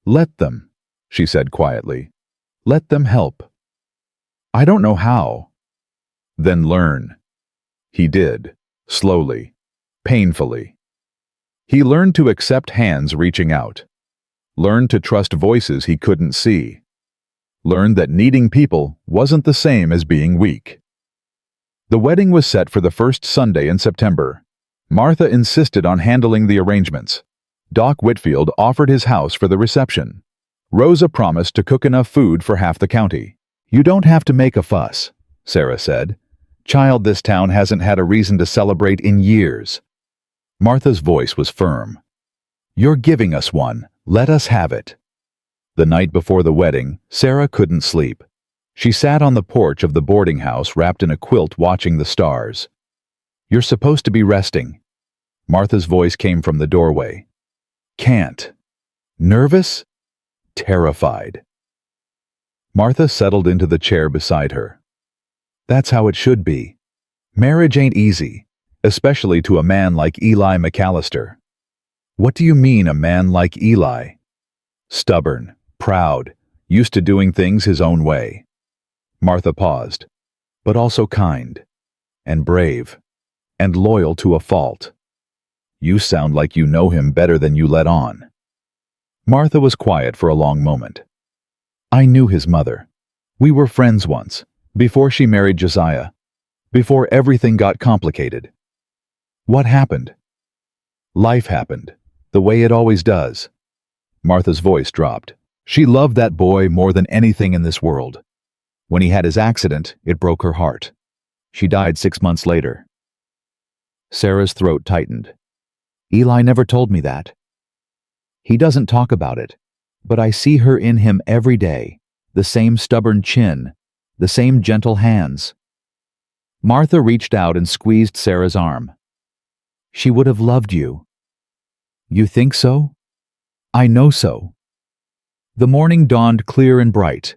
Speaker 1: "Let them," she said quietly. "Let them help." "I don't know how." "Then learn." He did, slowly, painfully. He learned to accept hands reaching out. Learned to trust voices he couldn't see. Learned that needing people wasn't the same as being weak. The wedding was set for the first Sunday in September. Martha insisted on handling the arrangements. Doc Whitfield offered his house for the reception. Rosa promised to cook enough food for half the county. "You don't have to make a fuss," Sarah said. "Child, this town hasn't had a reason to celebrate in years." Martha's voice was firm. "You're giving us one. Let us have it." The night before the wedding, Sarah couldn't sleep. She sat on the porch of the boarding house wrapped in a quilt watching the stars. "You're supposed to be resting." Martha's voice came from the doorway. "Can't." "Nervous?" "Terrified." Martha settled into the chair beside her. "That's how it should be. Marriage ain't easy, especially to a man like Eli McAllister." "What do you mean, a man like Eli?" "Stubborn, proud, used to doing things his own way." Martha paused. "But also kind, and brave, and loyal to a fault. You sound like you know him better than you let on." Martha was quiet for a long moment. "I knew his mother. We were friends once, before she married Josiah, before everything got complicated." "What happened?" "Life happened, the way it always does." Martha's voice dropped. She loved that boy more than anything in this world. When he had his accident, it broke her heart. She died 6 months later. Sarah's throat tightened. "Eli never told me that." "He doesn't talk about it, but I see her in him every day, the same stubborn chin, the same gentle hands." Martha reached out and squeezed Sarah's arm. "She would have loved you." "You think so?" "I know so." The morning dawned clear and bright.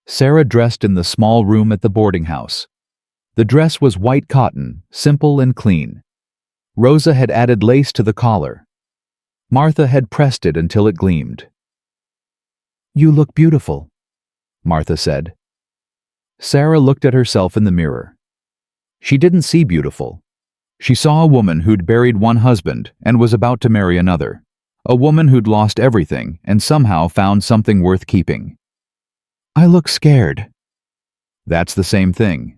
Speaker 1: Sarah dressed in the small room at the boarding house. The dress was white cotton, simple and clean. Rosa had added lace to the collar. Martha had pressed it until it gleamed. "You look beautiful," Martha said. Sarah looked at herself in the mirror. She didn't see beautiful. She saw a woman who'd buried one husband and was about to marry another. A woman who'd lost everything and somehow found something worth keeping. "I look scared." That's the same thing.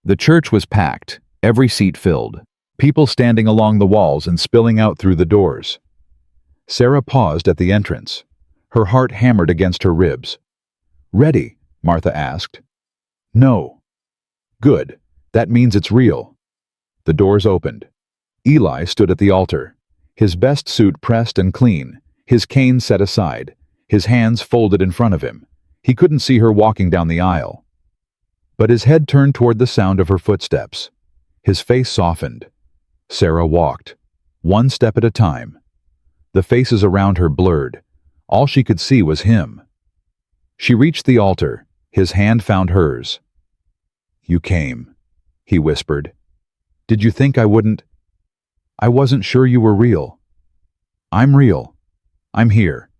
Speaker 1: The church was packed, every seat filled, people standing along the walls and spilling out through the doors. Sarah paused at the entrance. Her heart hammered against her ribs. "Ready?" Martha asked. "No." "Good. That means it's real." The doors opened. Eli stood at the altar, his best suit pressed and clean, his cane set aside, his hands folded in front of him. He couldn't see her walking down the aisle. But his head turned toward the sound of her footsteps. His face softened. Sarah walked, one step at a time. The faces around her blurred. All she could see was him. She reached the altar. His hand found hers. "You came," he whispered. "Did you think I wouldn't? I wasn't sure you were real. I'm real. I'm here,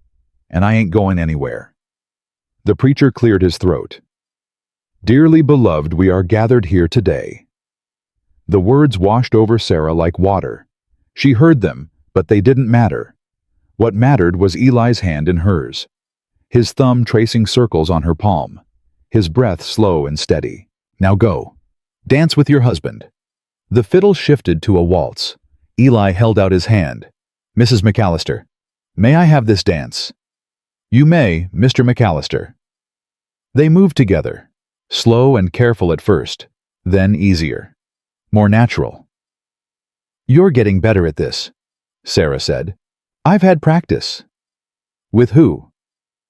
Speaker 1: and I ain't going anywhere." The preacher cleared his throat. "Dearly beloved, we are gathered here today." The words washed over Sarah like water. She heard them, but they didn't matter. What mattered was Eli's hand in hers, his thumb tracing circles on her palm, his breath slow and steady. "Now go. Dance with your husband." The fiddle shifted to a waltz. Eli held out his hand. "Mrs. McAllister, may I have this dance?" "You may, Mr. McAllister." They moved together, slow and careful at first, then easier, more natural. "You're getting better at this," Sarah said. "I've had practice." "With who?"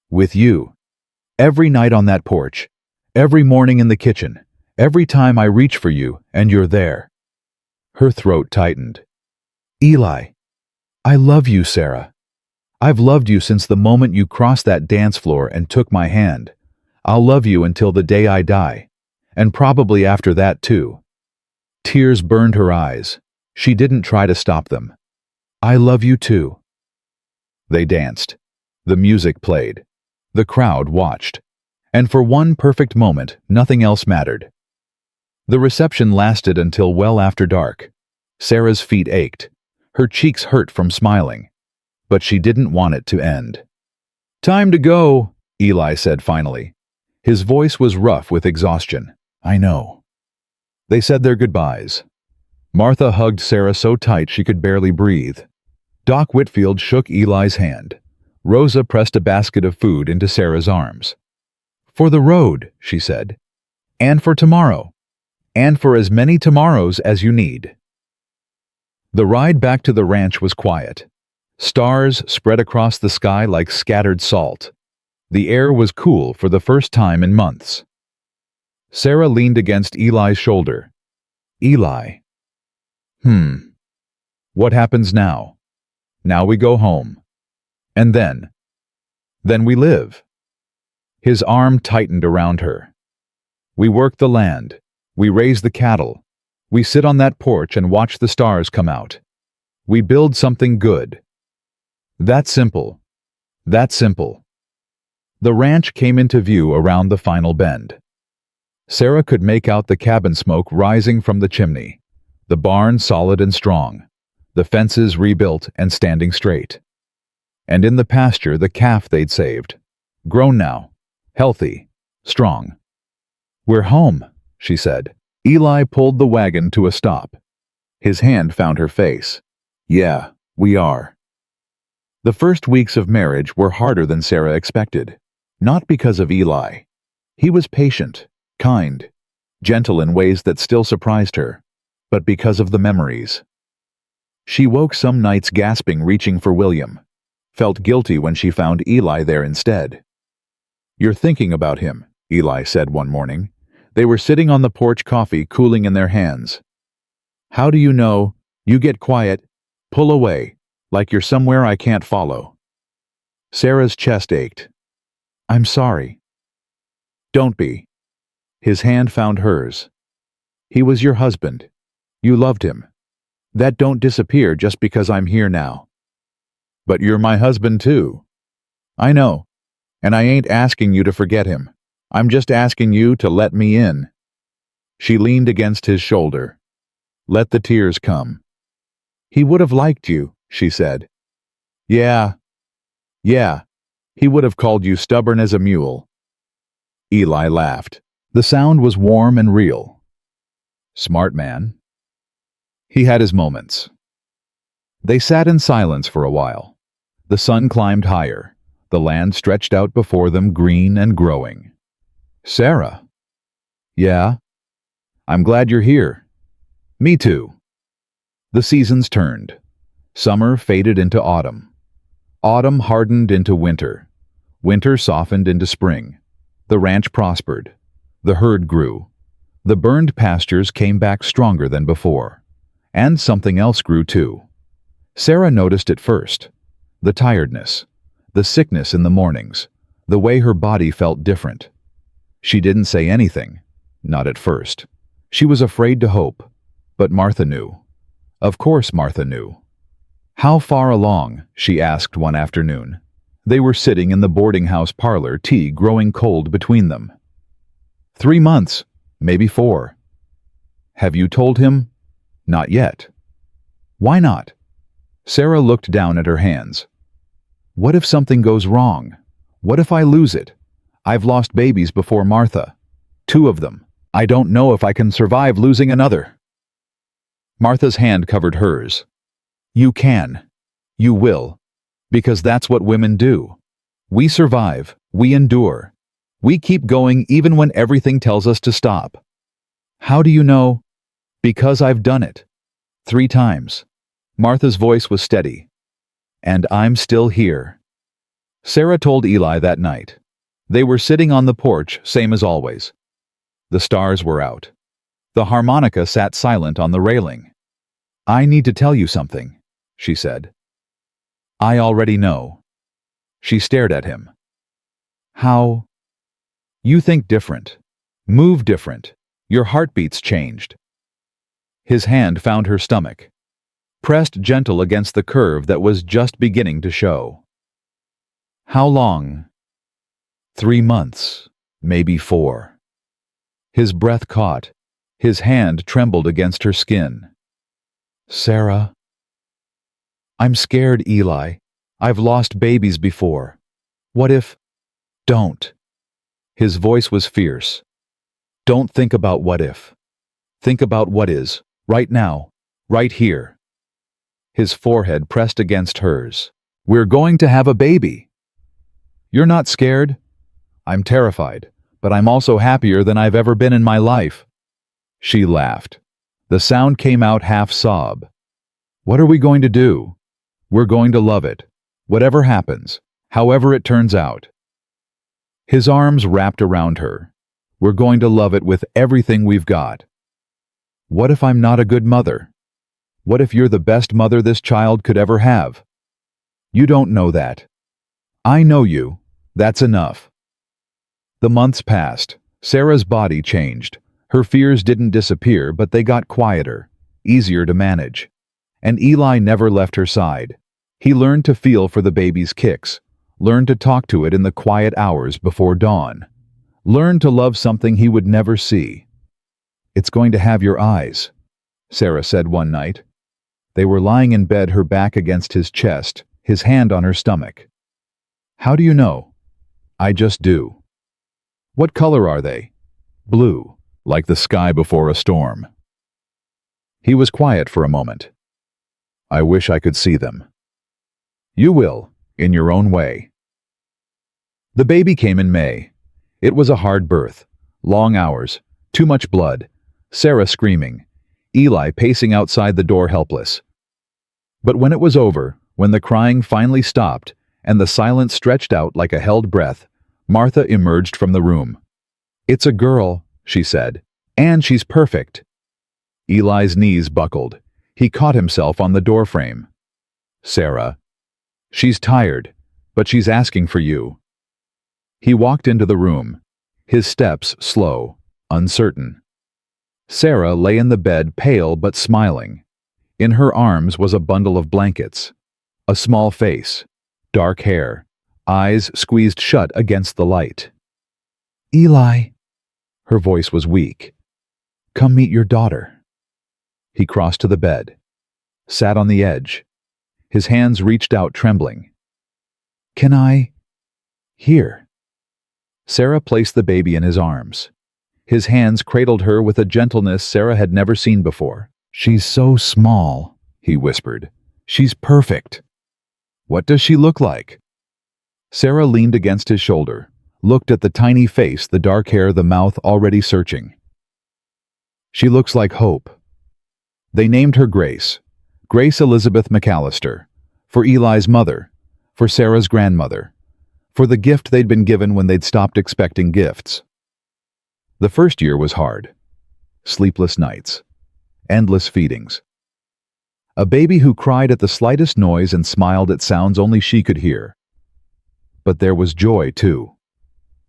Speaker 1: "With you. Every night on that porch, every morning in the kitchen, every time I reach for you and you're there." Her throat tightened. "Eli, I love you, Sarah. I've loved you since the moment you crossed that dance floor and took my hand. I'll love you until the day I die, and probably after that too." Tears burned her eyes. She didn't try to stop them. "I love you too." They danced. The music played. The crowd watched. And for one perfect moment, nothing else mattered. The reception lasted until well after dark. Sarah's feet ached. Her cheeks hurt from smiling. But she didn't want it to end. "Time to go," Eli said finally. His voice was rough with exhaustion. "I know." They said their goodbyes. Martha hugged Sarah so tight she could barely breathe. Doc Whitfield shook Eli's hand. Rosa pressed a basket of food into Sarah's arms. "For the road," she said. "And for tomorrow. And for as many tomorrows as you need." The ride back to the ranch was quiet. Stars spread across the sky like scattered salt. The air was cool for the first time in months. Sarah leaned against Eli's shoulder. "Eli. What happens now? Now we go home. And then we live." His arm tightened around her. "We work the land. We raise the cattle. We sit on that porch and watch the stars come out. We build something good. That simple. That simple." The ranch came into view around the final bend. Sarah could make out the cabin smoke rising from the chimney, the barn solid and strong, the fences rebuilt and standing straight. And in the pasture the calf they'd saved, grown now, healthy, strong. "We're home," she said. Eli pulled the wagon to a stop. His hand found her face. "Yeah, we are." The first weeks of marriage were harder than Sarah expected. Not because of Eli. He was patient, kind, gentle in ways that still surprised her, but because of the memories. She woke some nights gasping, reaching for William, felt guilty when she found Eli there instead. "You're thinking about him," Eli said one morning. They were sitting on the porch, coffee cooling in their hands. "How do you know? You get quiet, pull away, like you're somewhere I can't follow." Sarah's chest ached. "I'm sorry." "Don't be." His hand found hers. "He was your husband. You loved him. That don't disappear just because I'm here now." "But you're my husband too." "I know, and I ain't asking you to forget him. I'm just asking you to let me in." She leaned against his shoulder. Let the tears come. "He would have liked you," she said. Yeah. He would have called you stubborn as a mule." Eli laughed. The sound was warm and real. "Smart man." He had his moments. They sat in silence for a while. The sun climbed higher. The land stretched out before them, green and growing. "Sarah." "Yeah?" "I'm glad you're here." "Me too." The seasons turned. Summer faded into autumn. Autumn hardened into winter. Winter softened into spring. The ranch prospered. The herd grew. The burned pastures came back stronger than before. And something else grew too. Sarah noticed it first. The tiredness. The sickness in the mornings. The way her body felt different. She didn't say anything. Not at first. She was afraid to hope. But Martha knew. Of course Martha knew. "How far along?" she asked one afternoon. They were sitting in the boarding house parlor, tea growing cold between them. 3 months, maybe 4. "Have you told him?" "Not yet." "Why not?" Sarah looked down at her hands. "What if something goes wrong? What if I lose it? I've lost babies before Martha. 2 of them. I don't know if I can survive losing another." Martha's hand covered hers. "You can. You will. Because that's what women do. We survive. We endure. We keep going even when everything tells us to stop." "How do you know?" "Because I've done it. 3 times. Martha's voice was steady. "And I'm still here." Sarah told Eli that night. They were sitting on the porch, same as always. The stars were out. The harmonica sat silent on the railing. "I need to tell you something," she said. "I already know." She stared at him. "How?" "You think different. Move different. Your heartbeat's changed." His hand found her stomach, pressed gentle against the curve that was just beginning to show. "How long?" 3 months, maybe 4. His breath caught. His hand trembled against her skin. "Sarah." "I'm scared, Eli. I've lost babies before. What if—" "Don't." His voice was fierce. "Don't think about what if. Think about what is, right now, right here." His forehead pressed against hers. "We're going to have a baby." "You're not scared?" "I'm terrified, but I'm also happier than I've ever been in my life." She laughed. The sound came out half sob. "What are we going to do?" "We're going to love it. Whatever happens, however it turns out." His arms wrapped around her. "We're going to love it with everything we've got." "What if I'm not a good mother? What if you're the best mother this child could ever have?" "You don't know that." "I know you. That's enough." The months passed. Sarah's body changed. Her fears didn't disappear, but they got quieter, easier to manage. And Eli never left her side. He learned to feel for the baby's kicks, learned to talk to it in the quiet hours before dawn, learned to love something he would never see. "It's going to have your eyes," Sarah said one night. They were lying in bed, her back against his chest, his hand on her stomach. "How do you know?" "I just do." "What color are they?" "Blue, like the sky before a storm." He was quiet for a moment. "I wish I could see them." "You will, in your own way." The baby came in May. It was a hard birth. Long hours, too much blood, Sarah screaming, Eli pacing outside the door helpless. But when it was over, when the crying finally stopped, and the silence stretched out like a held breath, Martha emerged from the room. "It's a girl," she said, "and she's perfect." Eli's knees buckled. He caught himself on the doorframe. "Sarah." "She's tired, but she's asking for you." He walked into the room, his steps slow, uncertain. Sarah lay in the bed, pale but smiling. In her arms was a bundle of blankets. A small face, dark hair, eyes squeezed shut against the light. "Eli." Her voice was weak. "Come meet your daughter." He crossed to the bed, sat on the edge. His hands reached out, trembling. "Can I?" "Here." Sarah placed the baby in his arms. His hands cradled her with a gentleness Sarah had never seen before. "She's so small," he whispered. "She's perfect." "What does she look like?" Sarah leaned against his shoulder, looked at the tiny face, the dark hair, the mouth already searching. "She looks like hope." They named her Grace, Grace Elizabeth McAllister, for Eli's mother, for Sarah's grandmother, for the gift they'd been given when they'd stopped expecting gifts. The first year was hard. sleepless nights, endless feedings. A baby who cried at the slightest noise and smiled at sounds only she could hear. But there was joy, too.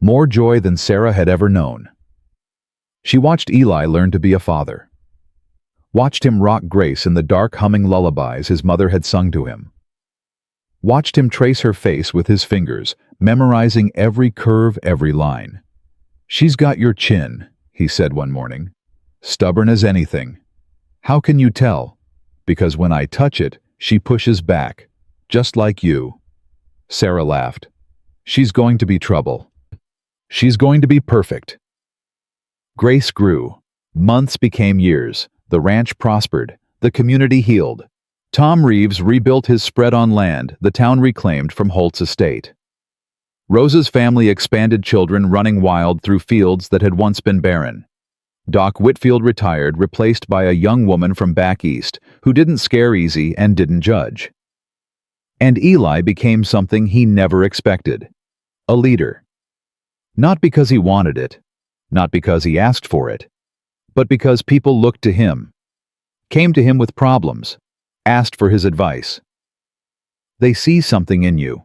Speaker 1: More joy than Sarah had ever known. She watched Eli learn to be a father. Watched him rock Grace in the dark humming lullabies his mother had sung to him. Watched him trace her face with his fingers, memorizing every curve, every line. "She's got your chin," he said one morning. "Stubborn as anything. How can you tell? Because when I touch it, she pushes back, just like you." Sarah laughed. "She's going to be trouble. She's going to be perfect." Grace grew. Months became years. The ranch prospered. The community healed. Tom Reeves rebuilt his spread on land the town reclaimed from Holt's estate. Rosa's family expanded, children running wild through fields that had once been barren. Doc Whitfield retired, replaced by a young woman from back east who didn't scare easy and didn't judge. And Eli became something he never expected. A leader. Not because he wanted it, not because he asked for it, but because people looked to him, came to him with problems, asked for his advice. "They see something in you,"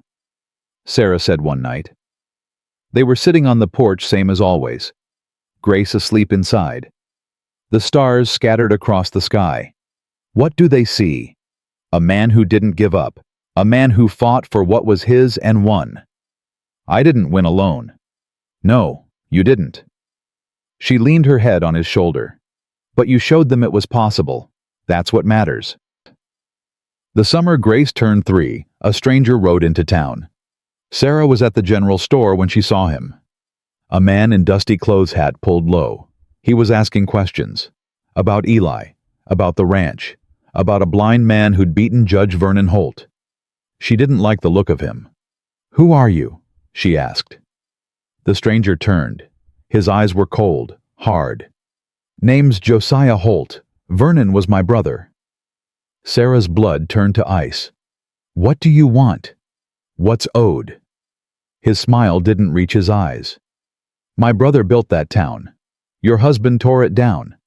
Speaker 1: Sarah said one night. They were sitting on the porch, same as always. Grace asleep inside. The stars scattered across the sky. What do they see? A man who didn't give up. A man who fought for what was his and won. "I didn't win alone." "No, you didn't." She leaned her head on his shoulder. "But you showed them it was possible. That's what matters." The summer Grace turned 3, a stranger rode into town. Sarah was at the general store when she saw him. A man in dusty clothes hat pulled low. He was asking questions. About Eli, about the ranch, about a blind man who'd beaten Judge Vernon Holt. She didn't like the look of him. "Who are you?" she asked. The stranger turned. His eyes were cold, hard. "Name's Josiah Holt. Vernon was my brother." Sarah's blood turned to ice. "What do you want?" "What's owed?" His smile didn't reach his eyes. "My brother built that town. Your husband tore it down.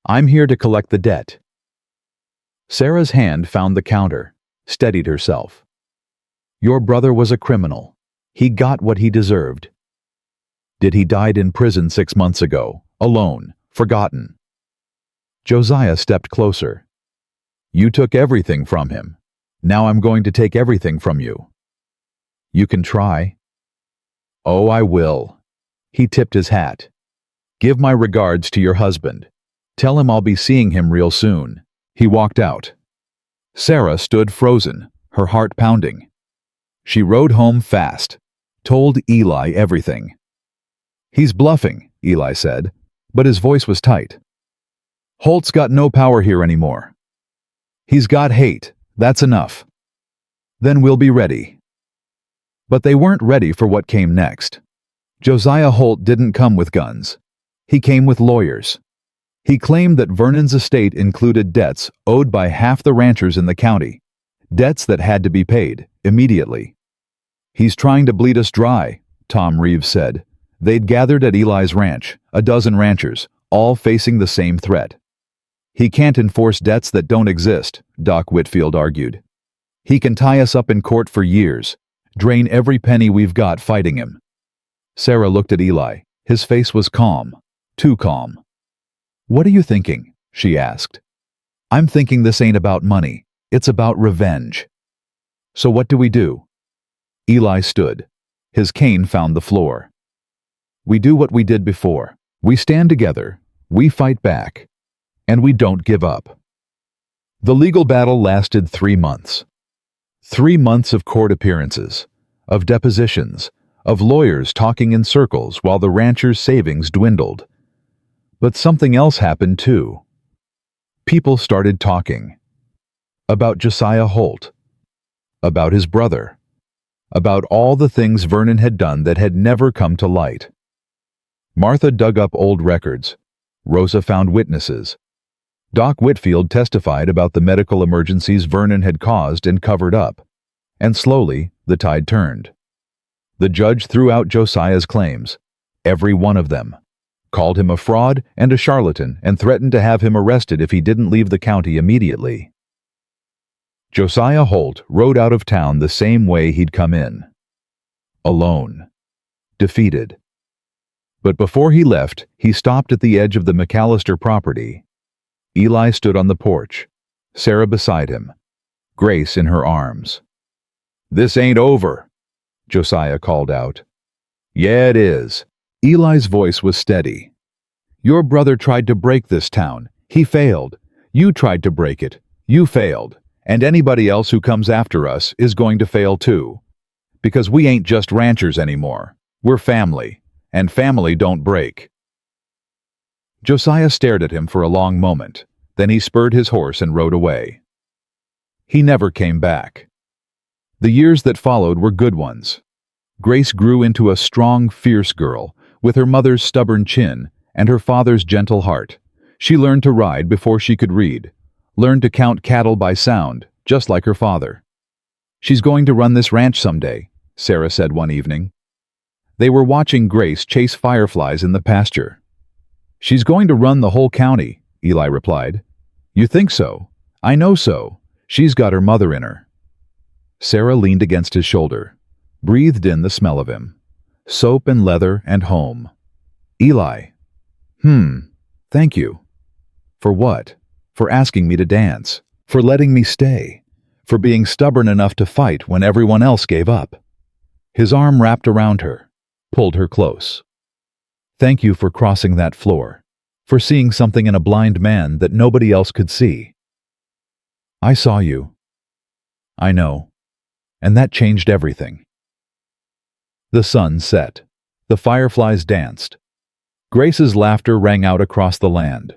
Speaker 1: I'm here to collect the debt." Sarah's hand found the counter, steadied herself. "Your brother was a criminal. He got what he deserved." "Did he died in prison 6 months ago, alone, forgotten?" Josiah stepped closer. "You took everything from him. Now I'm going to take everything from you." "You can try." "Oh, I will." He tipped his hat. "Give my regards to your husband. Tell him I'll be seeing him real soon." He walked out. Sarah stood frozen, her heart pounding. She rode home fast, told Eli everything. "He's bluffing," Eli said, but his voice was tight. "Holt's got no power here anymore. He's got hate, that's enough. Then we'll be ready." But they weren't ready for what came next. Josiah Holt didn't come with guns. He came with lawyers. He claimed that Vernon's estate included debts owed by half the ranchers in the county, debts that had to be paid, immediately. "He's trying to bleed us dry," Tom Reeves said. They'd gathered at Eli's ranch, a dozen ranchers, all facing the same threat. "He can't enforce debts that don't exist," Doc Whitfield argued. "He can tie us up in court for years, drain every penny we've got fighting him." Sarah looked at Eli. His face was calm, too calm. "What are you thinking?" she asked. "I'm thinking this ain't about money. It's about revenge." "So what do we do?" Eli stood. His cane found the floor. "We do what we did before. We stand together, we fight back, and we don't give up." The legal battle lasted 3 months. 3 months of court appearances, of depositions, of lawyers talking in circles while the ranchers' savings dwindled. But something else happened too. People started talking. About Josiah Holt. About his brother. About all the things Vernon had done that had never come to light. Martha dug up old records. Rosa found witnesses. Doc Whitfield testified about the medical emergencies Vernon had caused and covered up. And slowly, the tide turned. The judge threw out Josiah's claims. Every one of them. called him a fraud and a charlatan, and threatened to have him arrested if he didn't leave the county immediately. Josiah Holt rode out of town the same way he'd come in. Alone. Defeated. But before he left, he stopped at the edge of the McAllister property. Eli stood on the porch, Sarah beside him, Grace in her arms. "This ain't over," Josiah called out. "Yeah, it is." Eli's voice was steady. "Your brother tried to break this town. He failed. You tried to break it. You failed. And anybody else who comes after us is going to fail too. Because we ain't just ranchers anymore. We're family. And family don't break." Josiah stared at him for a long moment. Then he spurred his horse and rode away. He never came back. The years that followed were good ones. Grace grew into a strong, fierce girl, with her mother's stubborn chin and her father's gentle heart. She learned to ride before she could read, learned to count cattle by sound, just like her father. "She's going to run this ranch someday," Sarah said one evening. They were watching Grace chase fireflies in the pasture. "She's going to run the whole county," Eli replied. "You think so? I know so. She's got her mother in her." Sarah leaned against his shoulder, breathed in the smell of him. Soap and leather and home. "Eli. Thank you." "For what?" "For asking me to dance. For letting me stay. For being stubborn enough to fight when everyone else gave up." His arm wrapped around her, pulled her close. "Thank you for crossing that floor. For seeing something in a blind man that nobody else could see." "I saw you." "I know. And that changed everything." The sun set. The fireflies danced. Grace's laughter rang out across the land.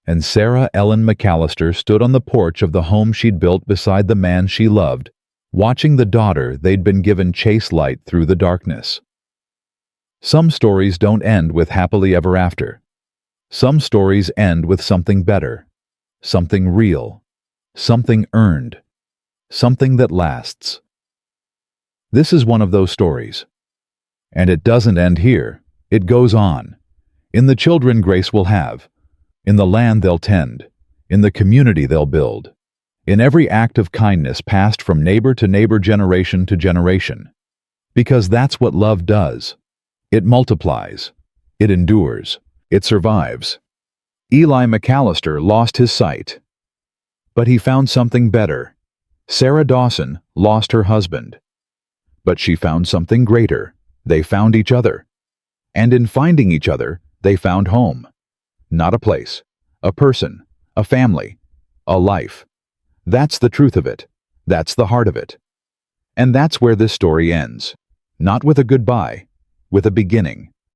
Speaker 1: And Sarah Ellen McAllister stood on the porch of the home she'd built beside the man she loved, watching the daughter they'd been given chase light through the darkness. Some stories don't end with happily ever after. Some stories end with something better, something real, something earned, something that lasts. This is one of those stories. And it doesn't end here. It goes on. In the children Grace will have, in the land they'll tend, in the community they'll build, in every act of kindness passed from neighbor to neighbor, generation to generation. Because that's what love does. It multiplies. It endures. It survives. Eli McAllister lost his sight. But he found something better. Sarah Dawson lost her husband. But she found something greater. They found each other. And in finding each other, they found home. Not a place, a person, a family, a life. That's the truth of it. That's the heart of it. And that's where this story ends. Not with a goodbye, with a beginning.